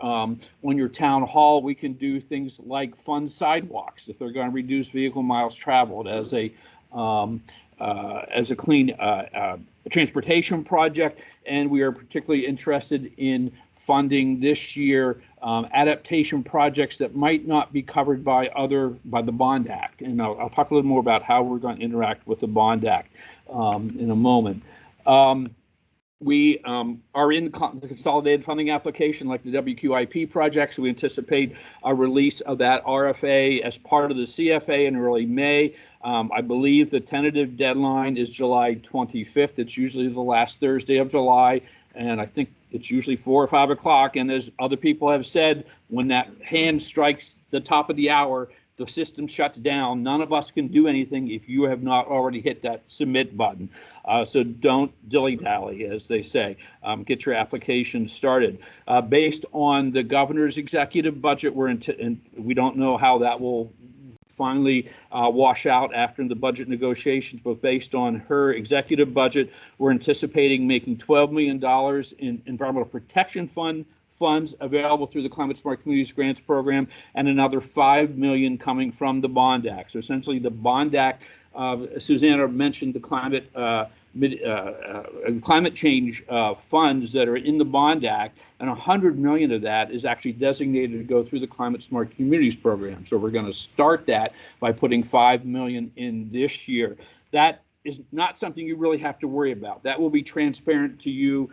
town hall, we can do things like fund sidewalks if they're going to reduce vehicle miles traveled as a clean transportation project. And we are particularly interested in funding this year adaptation projects that might not be covered by the Bond Act. And I'll talk a little more about how we're going to interact with the Bond Act in a moment. We are in the consolidated funding application like the WQIP project, so we anticipate a release of that RFA as part of the CFA in early May. I believe the tentative deadline is July 25th. It's usually the last Thursday of July, and I think it's usually 4 or 5 o'clock. And as other people have said, when that hand strikes the top of the hour, the system shuts down. None of us can do anything if you have not already hit that submit button. So don't dilly-dally, as they say. Get your application started. Based on the governor's executive budget, and we don't know how that will finally wash out after the budget negotiations, but based on her executive budget, we're anticipating making $12 million in Environmental Protection Fund funds available through the Climate Smart Communities Grants Program, and another $5 million coming from the Bond Act. So essentially the Bond Act, Susanna mentioned the climate change funds that are in the Bond Act, and $100 million of that is actually designated to go through the Climate Smart Communities Program. So we're going to start that by putting $5 million in this year. That is not something you really have to worry about. That will be transparent to you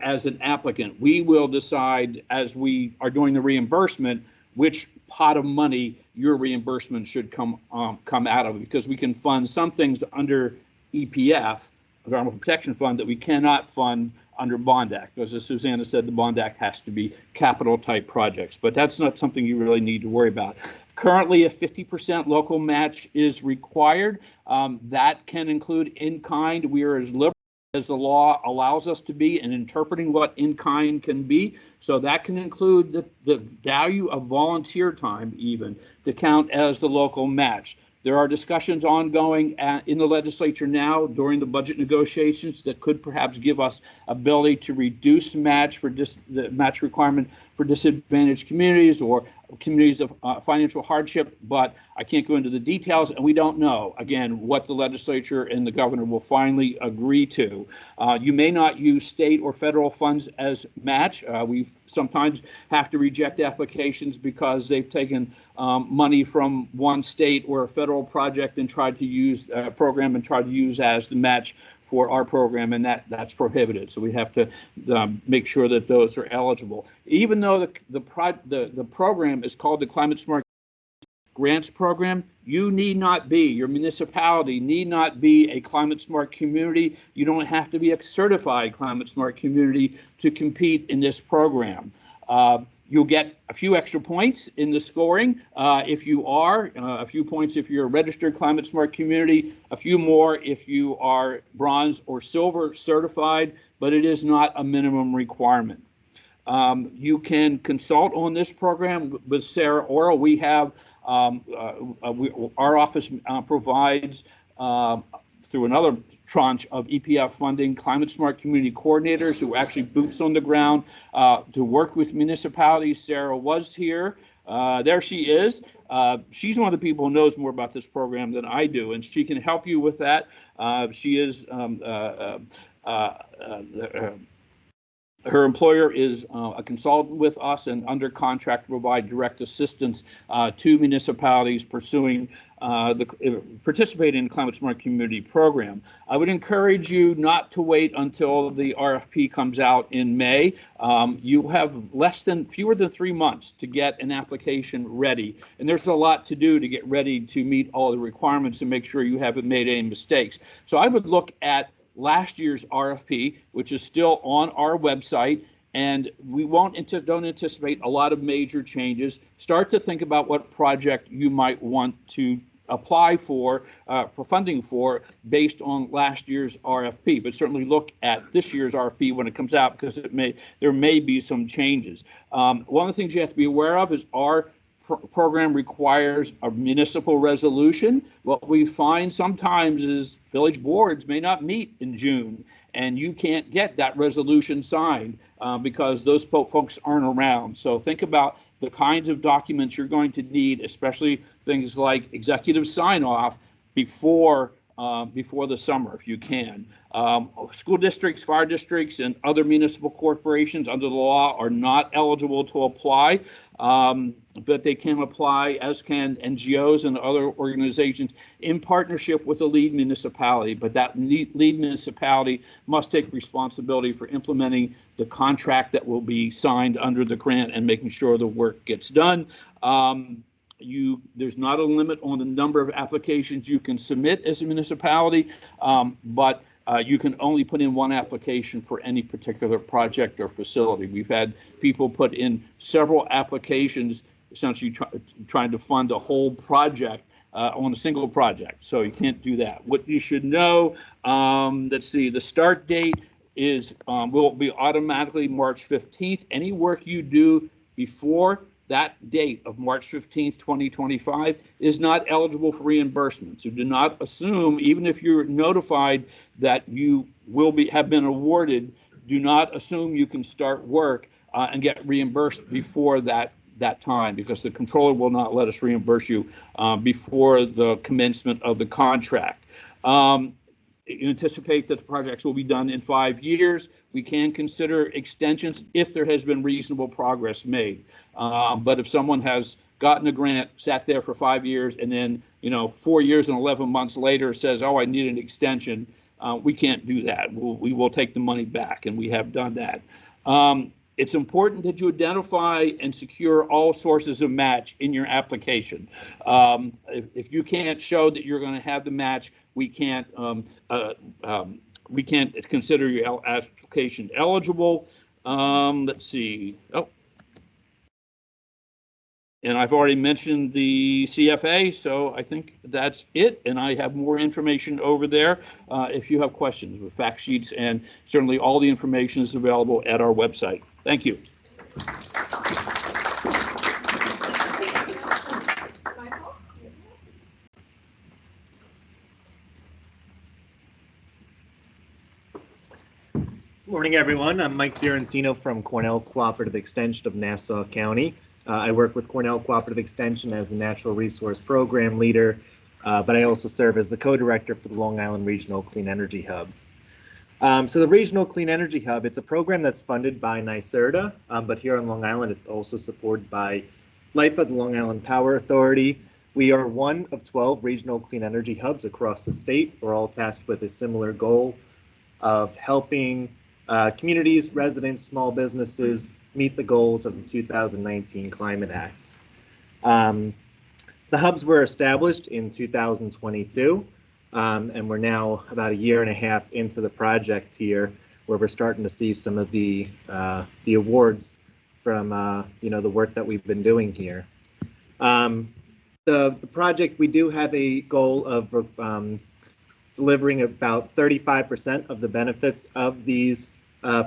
as an applicant. We will decide as we are doing the reimbursement which pot of money your reimbursement should come out of, because we can fund some things under EPF, Environmental Protection Fund, that we cannot fund under Bond Act, because as Susanna said, the Bond Act has to be capital type projects, but that's not something you really need to worry about. Currently, a 50% local match is required. That can include in-kind. We are as liberal as the law allows us to be in interpreting what in-kind can be. So that can include the value of volunteer time even to count as the local match. There are discussions ongoing in the legislature now during the budget negotiations that could perhaps give us ability to reduce the match requirement for disadvantaged communities or communities of financial hardship, but I can't go into the details, and we don't know, again, what the legislature and the governor will finally agree to. You may not use state or federal funds as match. We sometimes have to reject applications because they've taken money from one state or a federal project and tried to use a program and tried to use as the match for our program, and that's prohibited. So we have to make sure that those are eligible. Even though the program is called the Climate Smart Grants Program, your municipality need not be a climate smart community. You don't have to be a certified climate smart community to compete in this program. You'll get a few extra points in the scoring if you are, a few points if you're a registered climate smart community, a few more if you are bronze or silver certified, but it is not a minimum requirement. You can consult on this program with Sarah Orrell. We have, our office provides through another tranche of EPF funding, climate smart community coordinators who are actually boots on the ground to work with municipalities. Sarah was here. There she is. She's one of the people who knows more about this program than I do, and she can help you with that. She is her employer is a consultant with us and under contract to provide direct assistance to municipalities participating in the Climate Smart Community Program. I would encourage you not to wait until the RFP comes out in May. You have fewer than 3 months to get an application ready, and there's a lot to do to get ready to meet all the requirements and make sure you haven't made any mistakes. So I would look at last year's RFP, which is still on our website, and we don't anticipate a lot of major changes. Start to think about what project you might want to apply for funding for based on last year's RFP, but certainly look at this year's RFP when it comes out, because there may be some changes. One of the things you have to be aware of is our program requires a municipal resolution. What we find sometimes is village boards may not meet in June, and you can't get that resolution signed because those folks aren't around. So think about the kinds of documents you're going to need, especially things like executive sign-off before the summer, if you can. School districts, fire districts, and other municipal corporations under the law are not eligible to apply, but they can apply, as can NGOs and other organizations in partnership with a lead municipality. But that lead municipality must take responsibility for implementing the contract that will be signed under the grant and making sure the work gets done. There's not a limit on the number of applications you can submit as a municipality, but you can only put in one application for any particular project or facility. We've had people put in several applications, essentially trying to fund a whole project on a single project. So you can't do that. What you should know, let's see, the start date will be automatically March 15th. Any work you do before that date of March 15th, 2025 is not eligible for reimbursement. So do not assume, even if you're notified that you have been awarded, do not assume you can start work and get reimbursed before that time, because the controller will not let us reimburse you before the commencement of the contract. You anticipate that the projects will be done in 5 years. We can consider extensions if there has been reasonable progress made. But if someone has gotten a grant, sat there for 5 years, and then 4 years and 11 months later says, "Oh, I need an extension," we can't do that. We will take the money back, and we have done that. It's important that you identify and secure all sources of match in your application. If you can't show that you're going to have the match, we can't consider your application eligible. Let's see. Oh. And I've already mentioned the CFA, so I think that's it. And I have more information over there if you have questions with fact sheets, and certainly all the information is available at our website. Thank you. Morning, everyone. I'm Mike Fiorentino from Cornell Cooperative Extension of Nassau County. I work with Cornell Cooperative Extension as the Natural Resource Program Leader, but I also serve as the co-director for the Long Island Regional Clean Energy Hub. So the Regional Clean Energy Hub, it's a program that's funded by NYSERDA, but here on Long Island, it's also supported by LIPA, the Long Island Power Authority. We are one of 12 regional clean energy hubs across the state. We're all tasked with a similar goal of helping communities, residents, small businesses meet the goals of the 2019 Climate Act. The hubs were established in 2022, and we're now about a year and a half into the project here, where we're starting to see some of the awards from the work that we've been doing here. The project, we do have a goal of delivering about 35% of the benefits of these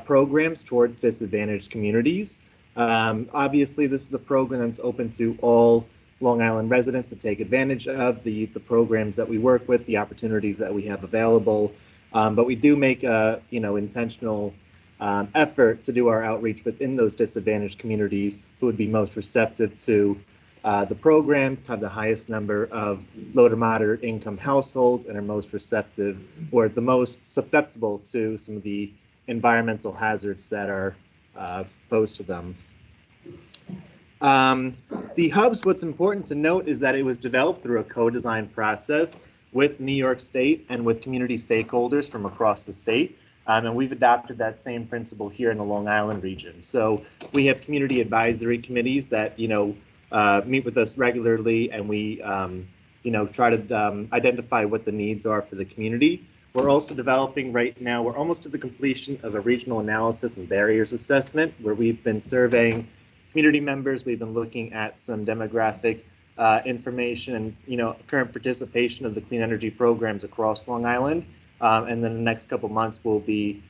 programs towards disadvantaged communities. Obviously, this is the program that's open to all Long Island residents to take advantage of the programs that we work with, the opportunities that we have available. But we do make a intentional effort to do our outreach within those disadvantaged communities who would be most receptive to the programs, have the highest number of low to moderate income households, and are most receptive or the most susceptible to some of the environmental hazards that are posed to them. The hubs, what's important to note is that it was developed through a co-design process with New York State and with community stakeholders from across the state. And we've adopted that same principle here in the Long Island region. So we have community advisory committees that, meet with us regularly, and we, try to identify what the needs are for the community. We're also developing right now, we're almost to the completion of a regional analysis and barriers assessment, where we've been surveying community members. We've been looking at some demographic information and, current participation of the clean energy programs across Long Island. And then the next couple months, we'll be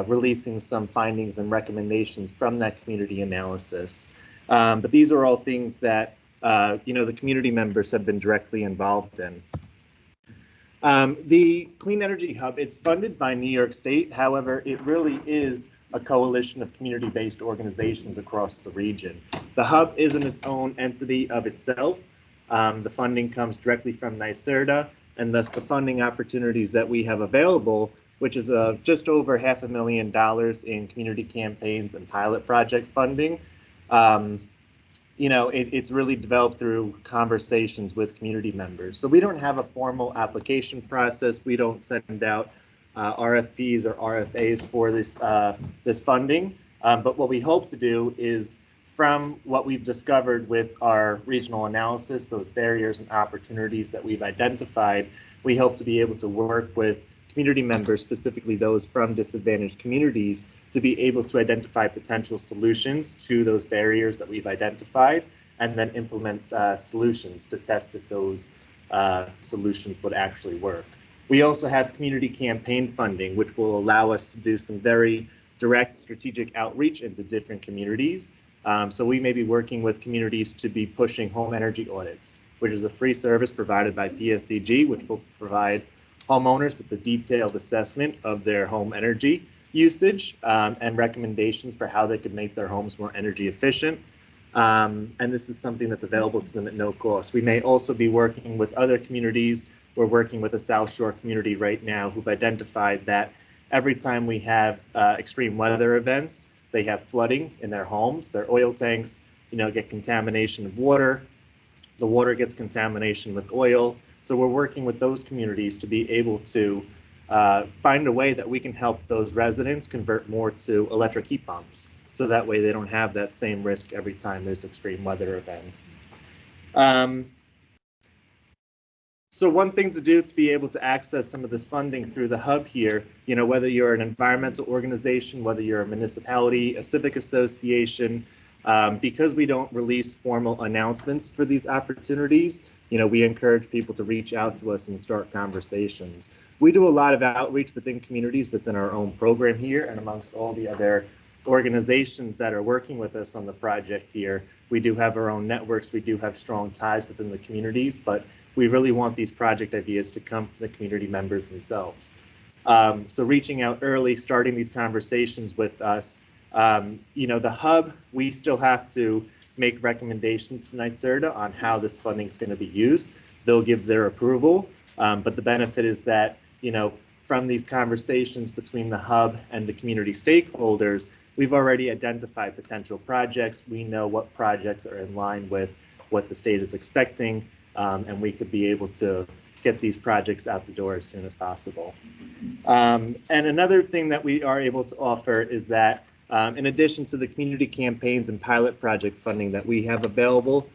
releasing some findings and recommendations from that community analysis. But these are all things that, the community members have been directly involved in. The Clean Energy Hub, it's funded by New York State. However, it really is a coalition of community-based organizations across the region. The hub isn't its own entity of itself. The funding comes directly from NYSERDA, and thus the funding opportunities that we have available, which is just over $500,000 in community campaigns and pilot project funding. It's really developed through conversations with community members. So we don't have a formal application process. We don't send out RFPs or RFAs for this funding. But what we hope to do is, from what we've discovered with our regional analysis, those barriers and opportunities that we've identified, we hope to be able to work with community members, specifically those from disadvantaged communities, to be able to identify potential solutions to those barriers that we've identified, and then implement solutions to test if those solutions would actually work. We also have community campaign funding, which will allow us to do some very direct strategic outreach into different communities. So we may be working with communities to be pushing home energy audits, which is a free service provided by PSEG, which will provide homeowners with a detailed assessment of their home energy usage and recommendations for how they could make their homes more energy efficient. And this is something that's available to them at no cost. We may also be working with other communities. We're working with the South Shore community right now, who've identified that every time we have extreme weather events, they have flooding in their homes. Their oil tanks, get contamination of water. The water gets contamination with oil. So we're working with those communities to be able to find a way that we can help those residents convert more to electric heat pumps. so that way they don't have that same risk every time there's extreme weather events. So one thing to do to be able to access some of this funding through the hub here, you know, whether you're an environmental organization, whether you're a municipality, a civic association, because we don't release formal announcements for these opportunities, you know, we encourage people to reach out to us and start conversations. We do a lot of outreach within communities within our own program here and amongst all the other organizations that are working with us on the project here. We do have our own networks, we do have strong ties within the communities, but we really want these project ideas to come from the community members themselves. So reaching out early, starting these conversations with us. You know, the hub, we still have to make recommendations to NYSERDA on how this funding is going to be used. They'll give their approval, but the benefit is that, you know, from these conversations between the hub and the community stakeholders, we've already identified potential projects. We know what projects are in line with what the state is expecting. And we could be able to get these projects out the door as soon as possible. And another thing that we are able to offer is that in addition to the community campaigns and pilot project funding that we have available,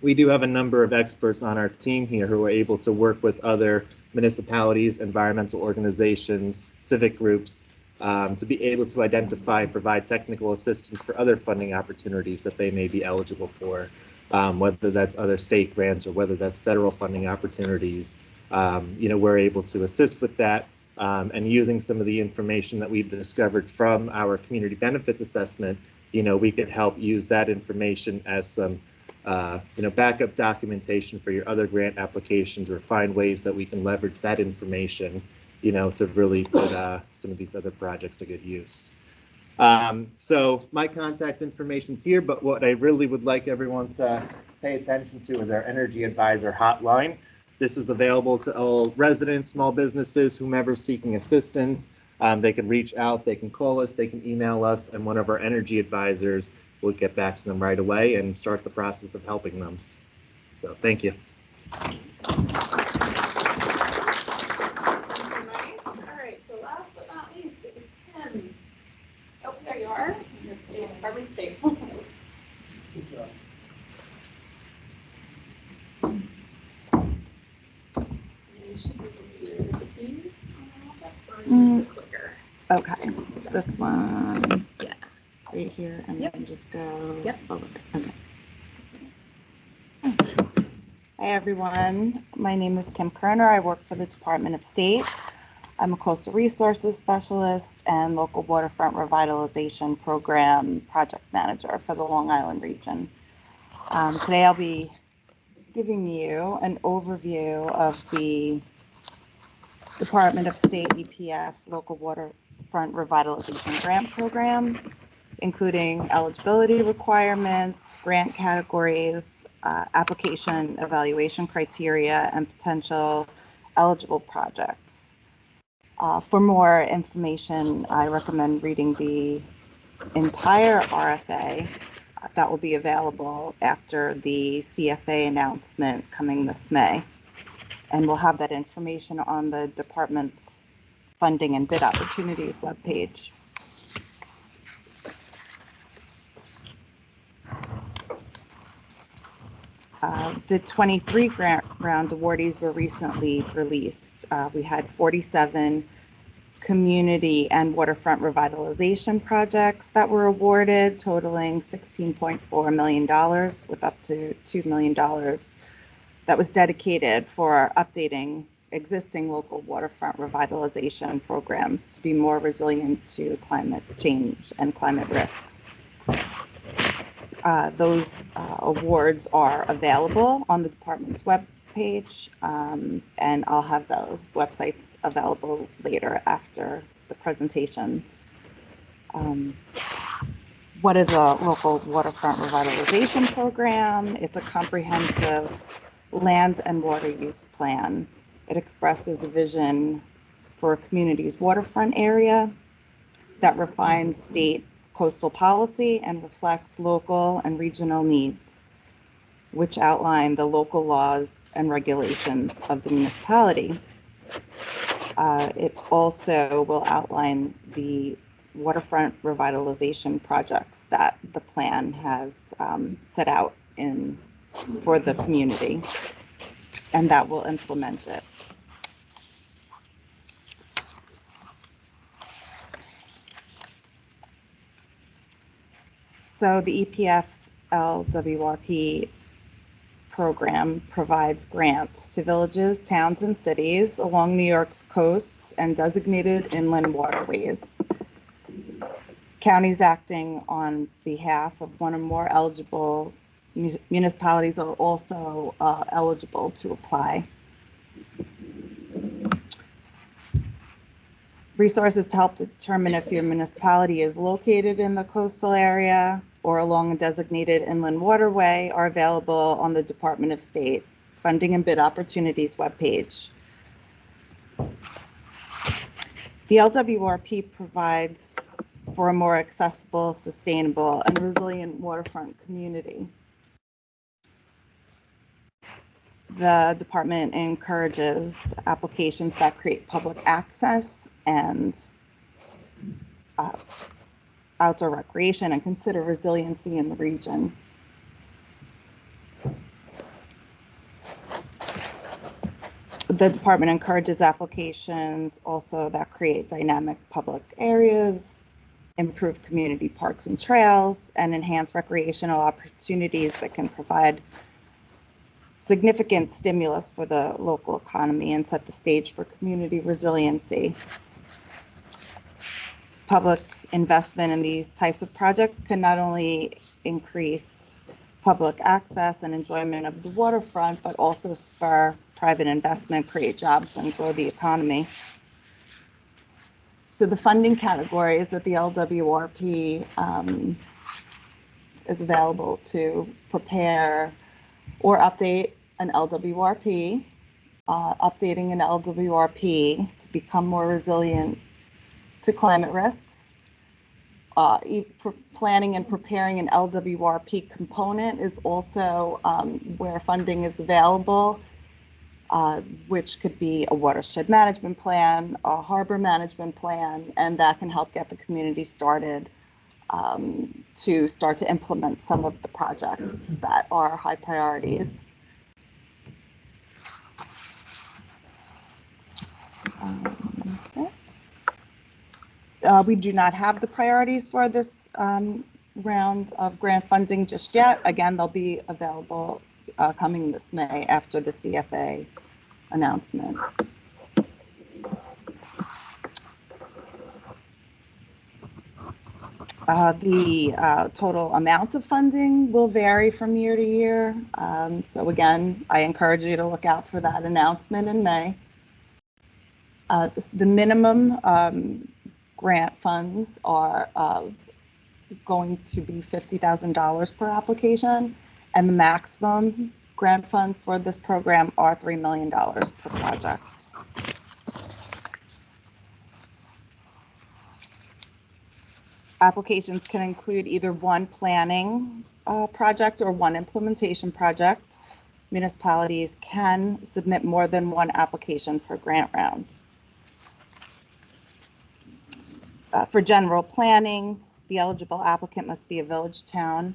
we do have a number of experts on our team here who are able to work with other municipalities, environmental organizations, civic groups, to be able to identify and provide technical assistance for other funding opportunities that they may be eligible for. Whether that's other state grants or whether that's federal funding opportunities, you know, we're able to assist with that. And using some of the information that we've discovered from our community benefits assessment, you know, we could help use that information as some, you know, backup documentation for your other grant applications, or find ways that we can leverage that information, you know, to really put some of these other projects to good use. So my contact information's here, but what I really would like everyone to pay attention to is our Energy Advisor hotline. This is available to all residents, small businesses, whomever seeking assistance. They can reach out, they can call us, they can email us, and one of our energy advisors will get back to them right away and start the process of helping them. So thank you. All right, so last but not least is Kim. Oh, there you are. Your state, Harvard State. You should be able to hear the keys on the clicker. Okay, so this one. Yeah. Right here, and then just go. Yep. Over. Okay. Hi, everyone. My name is Kim Kerner. I work for the Department of State. I'm a coastal resources specialist and local waterfront revitalization program project manager for the Long Island region. Today I'll be giving you an overview of the Department of State EPF local waterfront revitalization grant program, including eligibility requirements, grant categories, application evaluation criteria, and potential eligible projects. For more information, I recommend reading the entire RFA that will be available after the CFA announcement coming this May. And we'll have that information on the department's funding and bid opportunities webpage. The 23 grant round awardees were recently released. We had 47 community and waterfront revitalization projects that were awarded, totaling $16.4 million, with up to $2 million that was dedicated for updating existing local waterfront revitalization programs to be more resilient to climate change and climate risks. Those awards are available on the department's webpage, and I'll have those websites available later after the presentations. What is a local waterfront revitalization program? It's a comprehensive land and water use plan. It expresses a vision for a community's waterfront area that refines state coastal policy and reflects local and regional needs, which outline the local laws and regulations of the municipality. It also will outline the waterfront revitalization projects that the plan has set out for the community, and that will implement it. So the EPF LWRP program provides grants to villages, towns, and cities along New York's coasts and designated inland waterways. Counties acting on behalf of one or more eligible municipalities are also eligible to apply. Resources to help determine if your municipality is located in the coastal area or along a designated inland waterway are available on the Department of State Funding and Bid Opportunities webpage. The LWRP provides for a more accessible, sustainable, and resilient waterfront community. The department encourages applications that create public access and outdoor recreation and consider resiliency in the region. The department encourages applications also that create dynamic public areas, improve community parks and trails, and enhance recreational opportunities that can provide significant stimulus for the local economy and set the stage for community resiliency. Public investment in these types of projects can not only increase public access and enjoyment of the waterfront, but also spur private investment, create jobs, and grow the economy. So the funding categories that the LWRP is available to prepare or update an LWRP, updating an LWRP to become more resilient to climate risks. Planning and preparing an LWRP component is also where funding is available, which could be a watershed management plan, a harbor management plan, and that can help get the community started to start to implement some of the projects that are high priorities. We do not have the priorities for this round of grant funding just yet. Again, they'll be available coming this May after the CFA announcement. The total amount of funding will vary from year to year. So again, I encourage you to look out for that announcement in May. The minimum grant funds are going to be $50,000 per application, and the maximum grant funds for this program are $3 million per project. Applications can include either one planning project or one implementation project. Municipalities can submit more than one application per grant round. For general planning, the eligible applicant must be a village, town,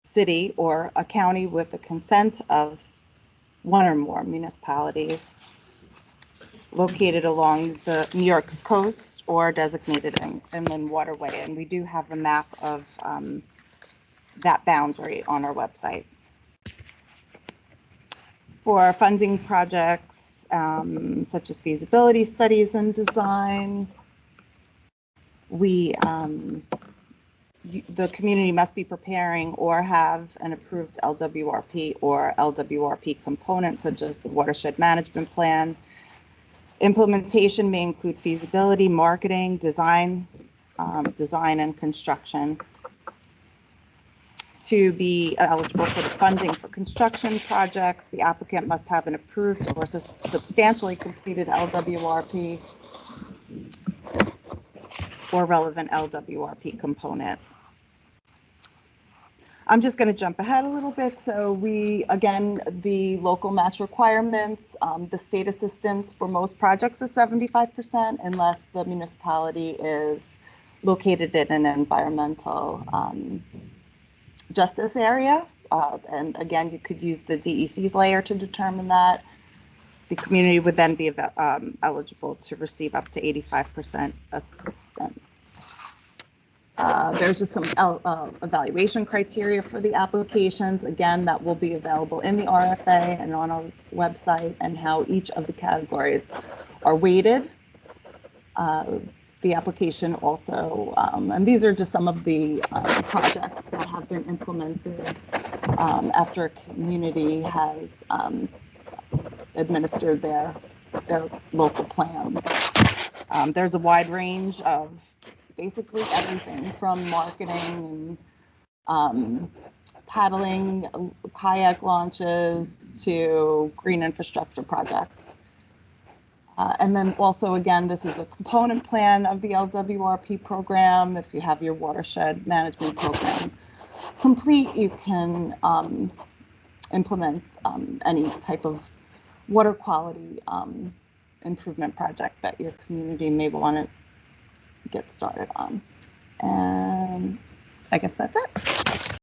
city, or a county with the consent of one or more municipalities located along the New York's coast or designated inland waterway. And we do have a map of that boundary on our website. For funding projects such as feasibility studies and design, the community must be preparing or have an approved LWRP or LWRP component, such as the watershed management plan. Implementation may include feasibility, marketing, design and construction. To be eligible for the funding for construction projects, the applicant must have an approved or substantially completed LWRP or relevant LWRP component. I'm just going to jump ahead a little bit. So again, the local match requirements, the state assistance for most projects is 75% unless the municipality is located in an environmental justice area. And again, you could use the DEC's layer to determine that. The community would then be eligible to receive up to 85% assistance. There's just some evaluation criteria for the applications. Again, that will be available in the RFA and on our website, and how each of the categories are weighted. The application also, and these are just some of the projects that have been implemented after a community has administered their local plans. There's a wide range of basically everything from marketing and paddling, kayak launches to green infrastructure projects. And then also, again, this is a component plan of the LWRP program. If you have your watershed management program complete, you can implement any type of water quality improvement project that your community may want to get started on. And I guess that's it.